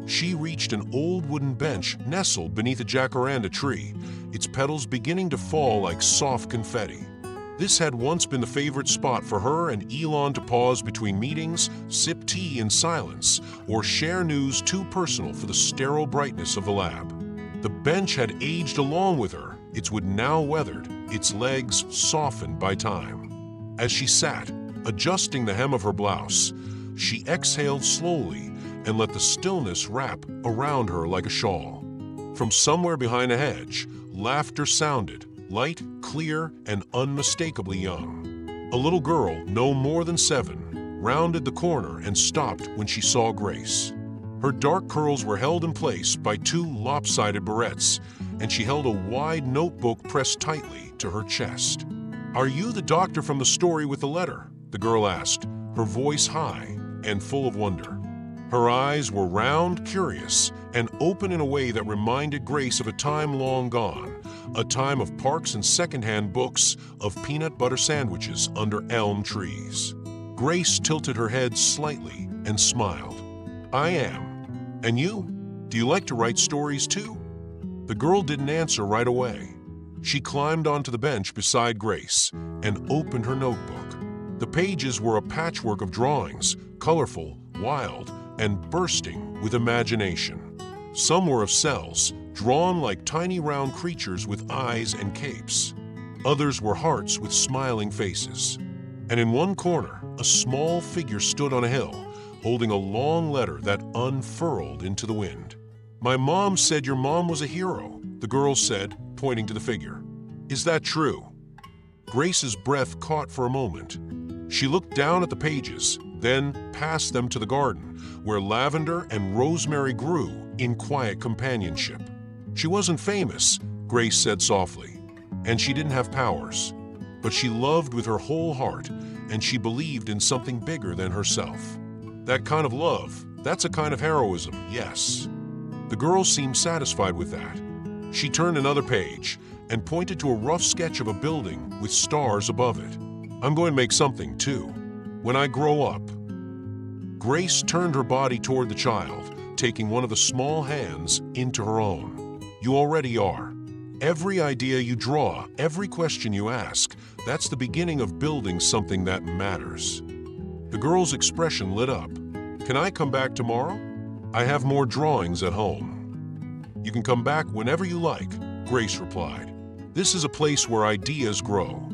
She reached an old wooden bench nestled beneath a jacaranda tree, its petals beginning to fall like soft confetti. This had once been the favorite spot for her and Elon to pause between meetings, sip tea in silence, or share news too personal for the sterile brightness of the lab. The bench had aged along with her, its wood now weathered, its legs softened by time. As she sat, adjusting the hem of her blouse, she exhaled slowly and let the stillness wrap around her like a shawl. From somewhere behind a hedge, laughter sounded, light, clear, and unmistakably young. A little girl, no more than 7, rounded the corner and stopped when she saw Grace. Her dark curls were held in place by 2 lopsided barrettes, and she held a wide notebook pressed tightly to her chest. "Are you the doctor from the story with the letter?" the girl asked, her voice high and full of wonder. Her eyes were round, curious, and open in a way that reminded Grace of a time long gone, a time of parks and secondhand books, of peanut butter sandwiches under elm trees. Grace tilted her head slightly and smiled. "I am. And you? Do you like to write stories too?" The girl didn't answer right away. She climbed onto the bench beside Grace and opened her notebook. The pages were a patchwork of drawings, colorful, wild, and bursting with imagination. Some were of cells, drawn like tiny round creatures with eyes and capes. Others were hearts with smiling faces. And in one corner, a small figure stood on a hill, holding a long letter that unfurled into the wind. "My mom said your mom was a hero," the girl said, pointing to the figure. "Is that true?" Grace's breath caught for a moment. She looked down at the pages, then passed them to the garden, where lavender and rosemary grew in quiet companionship. "She wasn't famous," Grace said softly, "and she didn't have powers. But she loved with her whole heart, and she believed in something bigger than herself. That kind of love, that's a kind of heroism, yes." The girl seemed satisfied with that. She turned another page and pointed to a rough sketch of a building with stars above it. "I'm going to make something too, when I grow up." Grace turned her body toward the child, taking one of the small hands into her own. "You already are. Every idea you draw, every question you ask, that's the beginning of building something that matters." The girl's expression lit up. "Can I come back tomorrow? I have more drawings at home." "You can come back whenever you like," Grace replied. "This is a place where ideas grow."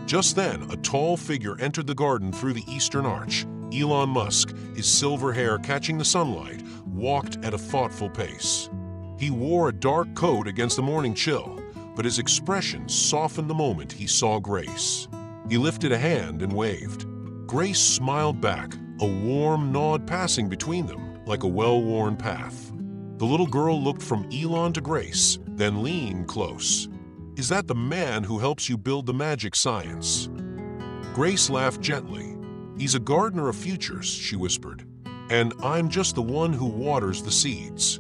Just then, a tall figure entered the garden through the eastern arch. Elon Musk, his silver hair catching the sunlight, walked at a thoughtful pace. He wore a dark coat against the morning chill, but his expression softened the moment he saw Grace. He lifted a hand and waved. Grace smiled back, a warm nod passing between them like a well-worn path. The little girl looked from Elon to Grace, then leaned close. "Is that the man who helps you build the magic science?" Grace laughed gently. "He's a gardener of futures," she whispered, "and I'm just the one who waters the seeds."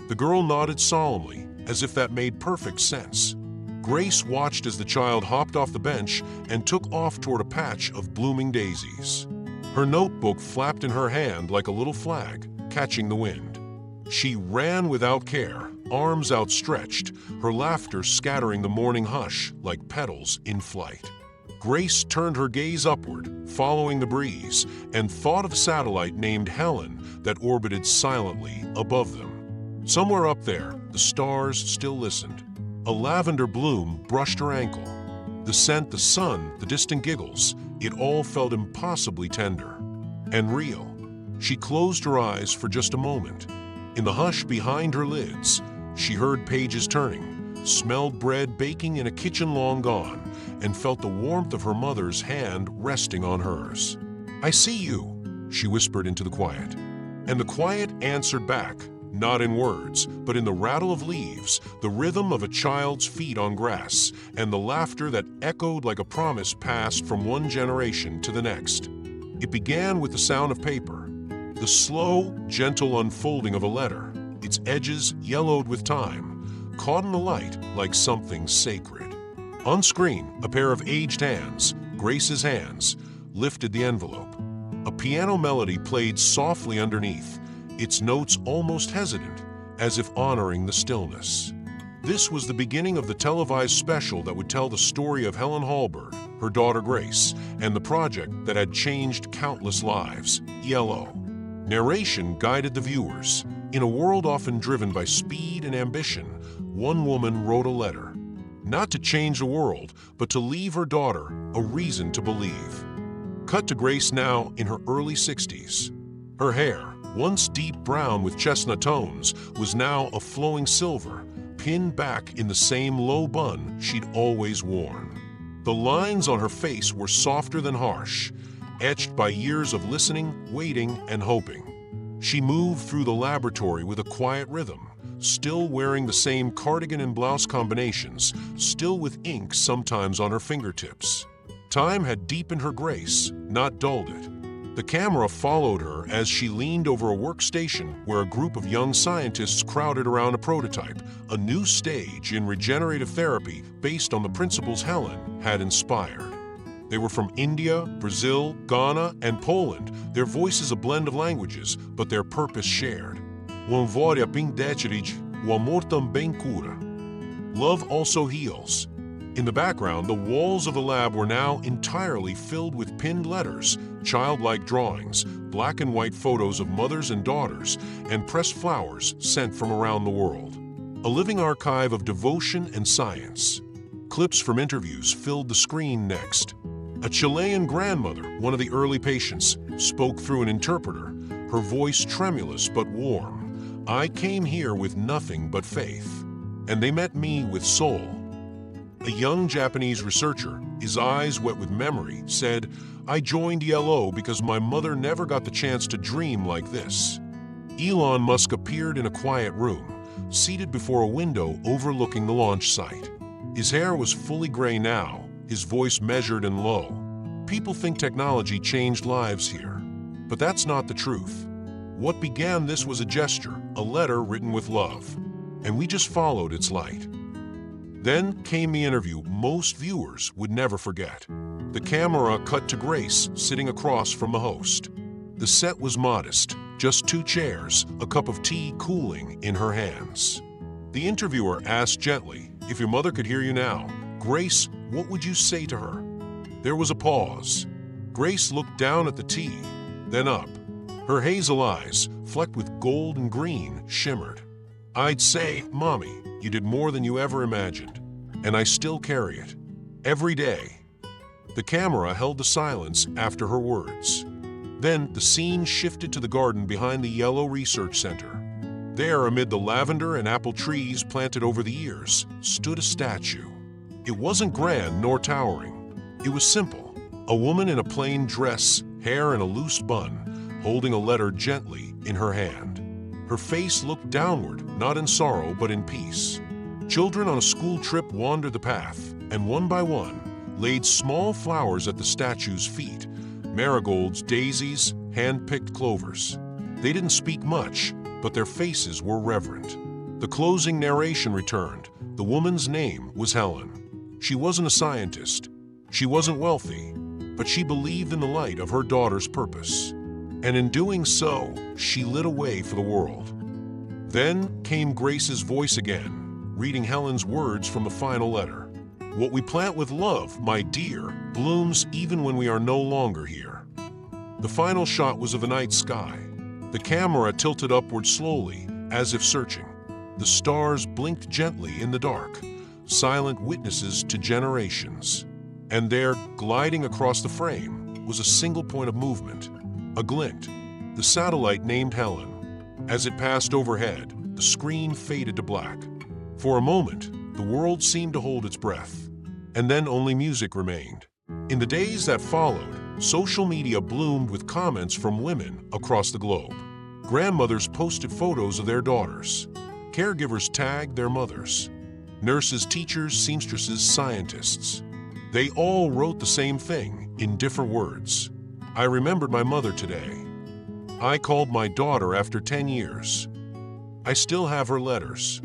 The girl nodded solemnly, as if that made perfect sense. Grace watched as the child hopped off the bench and took off toward a patch of blooming daisies. Her notebook flapped in her hand like a little flag, catching the wind. She ran without care, arms outstretched, her laughter scattering the morning hush like petals in flight. Grace turned her gaze upward, following the breeze, and thought of the satellite named Helen that orbited silently above them. Somewhere up there, the stars still listened. A lavender bloom brushed her ankle. The scent, the sun, the distant giggles, it all felt impossibly tender and real. She closed her eyes for just a moment. In the hush behind her lids, she heard pages turning, smelled bread baking in a kitchen long gone, and felt the warmth of her mother's hand resting on hers. "I see you," she whispered into the quiet. And the quiet answered back, not in words, but in the rattle of leaves, the rhythm of a child's feet on grass, and the laughter that echoed like a promise passed from one generation to the next. It began with the sound of paper, the slow, gentle unfolding of a letter, its edges yellowed with time, caught in the light like something sacred. On screen, a pair of aged hands, Grace's hands, lifted the envelope. A piano melody played softly underneath, its notes almost hesitant, as if honoring the stillness. This was the beginning of the televised special that would tell the story of Helen Halberg, her daughter Grace, and the project that had changed countless lives, Elo. Narration guided the viewers. In a world often driven by speed and ambition, one woman wrote a letter. Not to change the world, but to leave her daughter a reason to believe. Cut to Grace now in her early 60s. Her hair, once deep brown with chestnut tones, was now a flowing silver, pinned back in the same low bun she'd always worn. The lines on her face were softer than harsh, etched by years of listening, waiting, and hoping. She moved through the laboratory with a quiet rhythm, still wearing the same cardigan and blouse combinations, still with ink sometimes on her fingertips. Time had deepened her grace, not dulled it. The camera followed her as she leaned over a workstation where a group of young scientists crowded around a prototype, a new stage in regenerative therapy based on the principles Helen had inspired. They were from India, Brazil, Ghana, and Poland, their voices a blend of languages, but their purpose shared. One voria ping decirige, o amor também cura. Love also heals. In the background, the walls of the lab were now entirely filled with pinned letters, childlike drawings, black and white photos of mothers and daughters, and pressed flowers sent from around the world. A living archive of devotion and science. Clips from interviews filled the screen next. A Chilean grandmother, one of the early patients, spoke through an interpreter, her voice tremulous but warm. "I came here with nothing but faith, and they met me with soul." A young Japanese researcher, his eyes wet with memory, said, "I joined Elo because my mother never got the chance to dream like this." Elon Musk appeared in a quiet room, seated before a window overlooking the launch site. His hair was fully gray now, his voice measured and low. People think technology changed lives here, but that's not the truth. What began this was a gesture, a letter written with love, and we just followed its light. Then came the interview most viewers would never forget. The camera cut to Grace sitting across from the host. The set was modest, just 2 chairs, a cup of tea cooling in her hands. The interviewer asked gently, "If your mother could hear you now, Grace, what would you say to her?" There was a pause. Grace looked down at the tea, then up. Her hazel eyes, flecked with gold and green, shimmered. "I'd say, Mommy, you did more than you ever imagined, and I still carry it. Every day." The camera held the silence after her words. Then the scene shifted to the garden behind the Elo Research Center. There, amid the lavender and apple trees planted over the years, stood a statue. It wasn't grand nor towering. It was simple. A woman in a plain dress, hair in a loose bun, holding a letter gently in her hand. Her face looked downward, not in sorrow but in peace. Children on a school trip wandered the path, and one by one, laid small flowers at the statue's feet. Marigolds, daisies, hand-picked clovers. They didn't speak much, but their faces were reverent. The closing narration returned. The woman's name was Helen. She wasn't a scientist. She wasn't wealthy, but she believed in the light of her daughter's purpose. And in doing so, she lit a way for the world. Then came Grace's voice again, reading Helen's words from the final letter. "What we plant with love, my dear, blooms even when we are no longer here." The final shot was of the night sky. The camera tilted upward slowly, as if searching. The stars blinked gently in the dark, silent witnesses to generations. And there, gliding across the frame, was a single point of movement. A glint, the satellite named Helen. As it passed overhead, the screen faded to black. For a moment, the world seemed to hold its breath, and then only music remained. In the days that followed, social media bloomed with comments from women across the globe. Grandmothers posted photos of their daughters. Caregivers tagged their mothers. Nurses, teachers, seamstresses, scientists. They all wrote the same thing in different words. "I remembered my mother today. I called my daughter after 10 years. I still have her letters."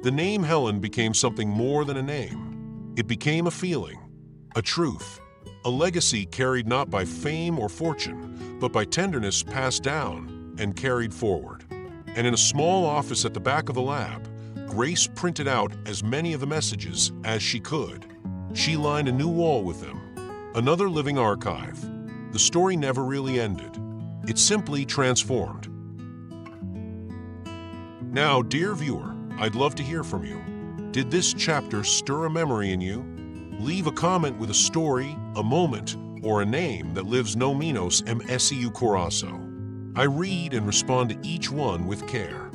The name Helen became something more than a name. It became a feeling, a truth, a legacy carried not by fame or fortune, but by tenderness passed down and carried forward. And in a small office at the back of the lab, Grace printed out as many of the messages as she could. She lined a new wall with them. Another living archive. The story never really ended. It simply transformed. Now, dear viewer, I'd love to hear from you. Did this chapter stir a memory in you? Leave a comment with a story, a moment, or a name that lives no menos em seu coração. I read and respond to each one with care.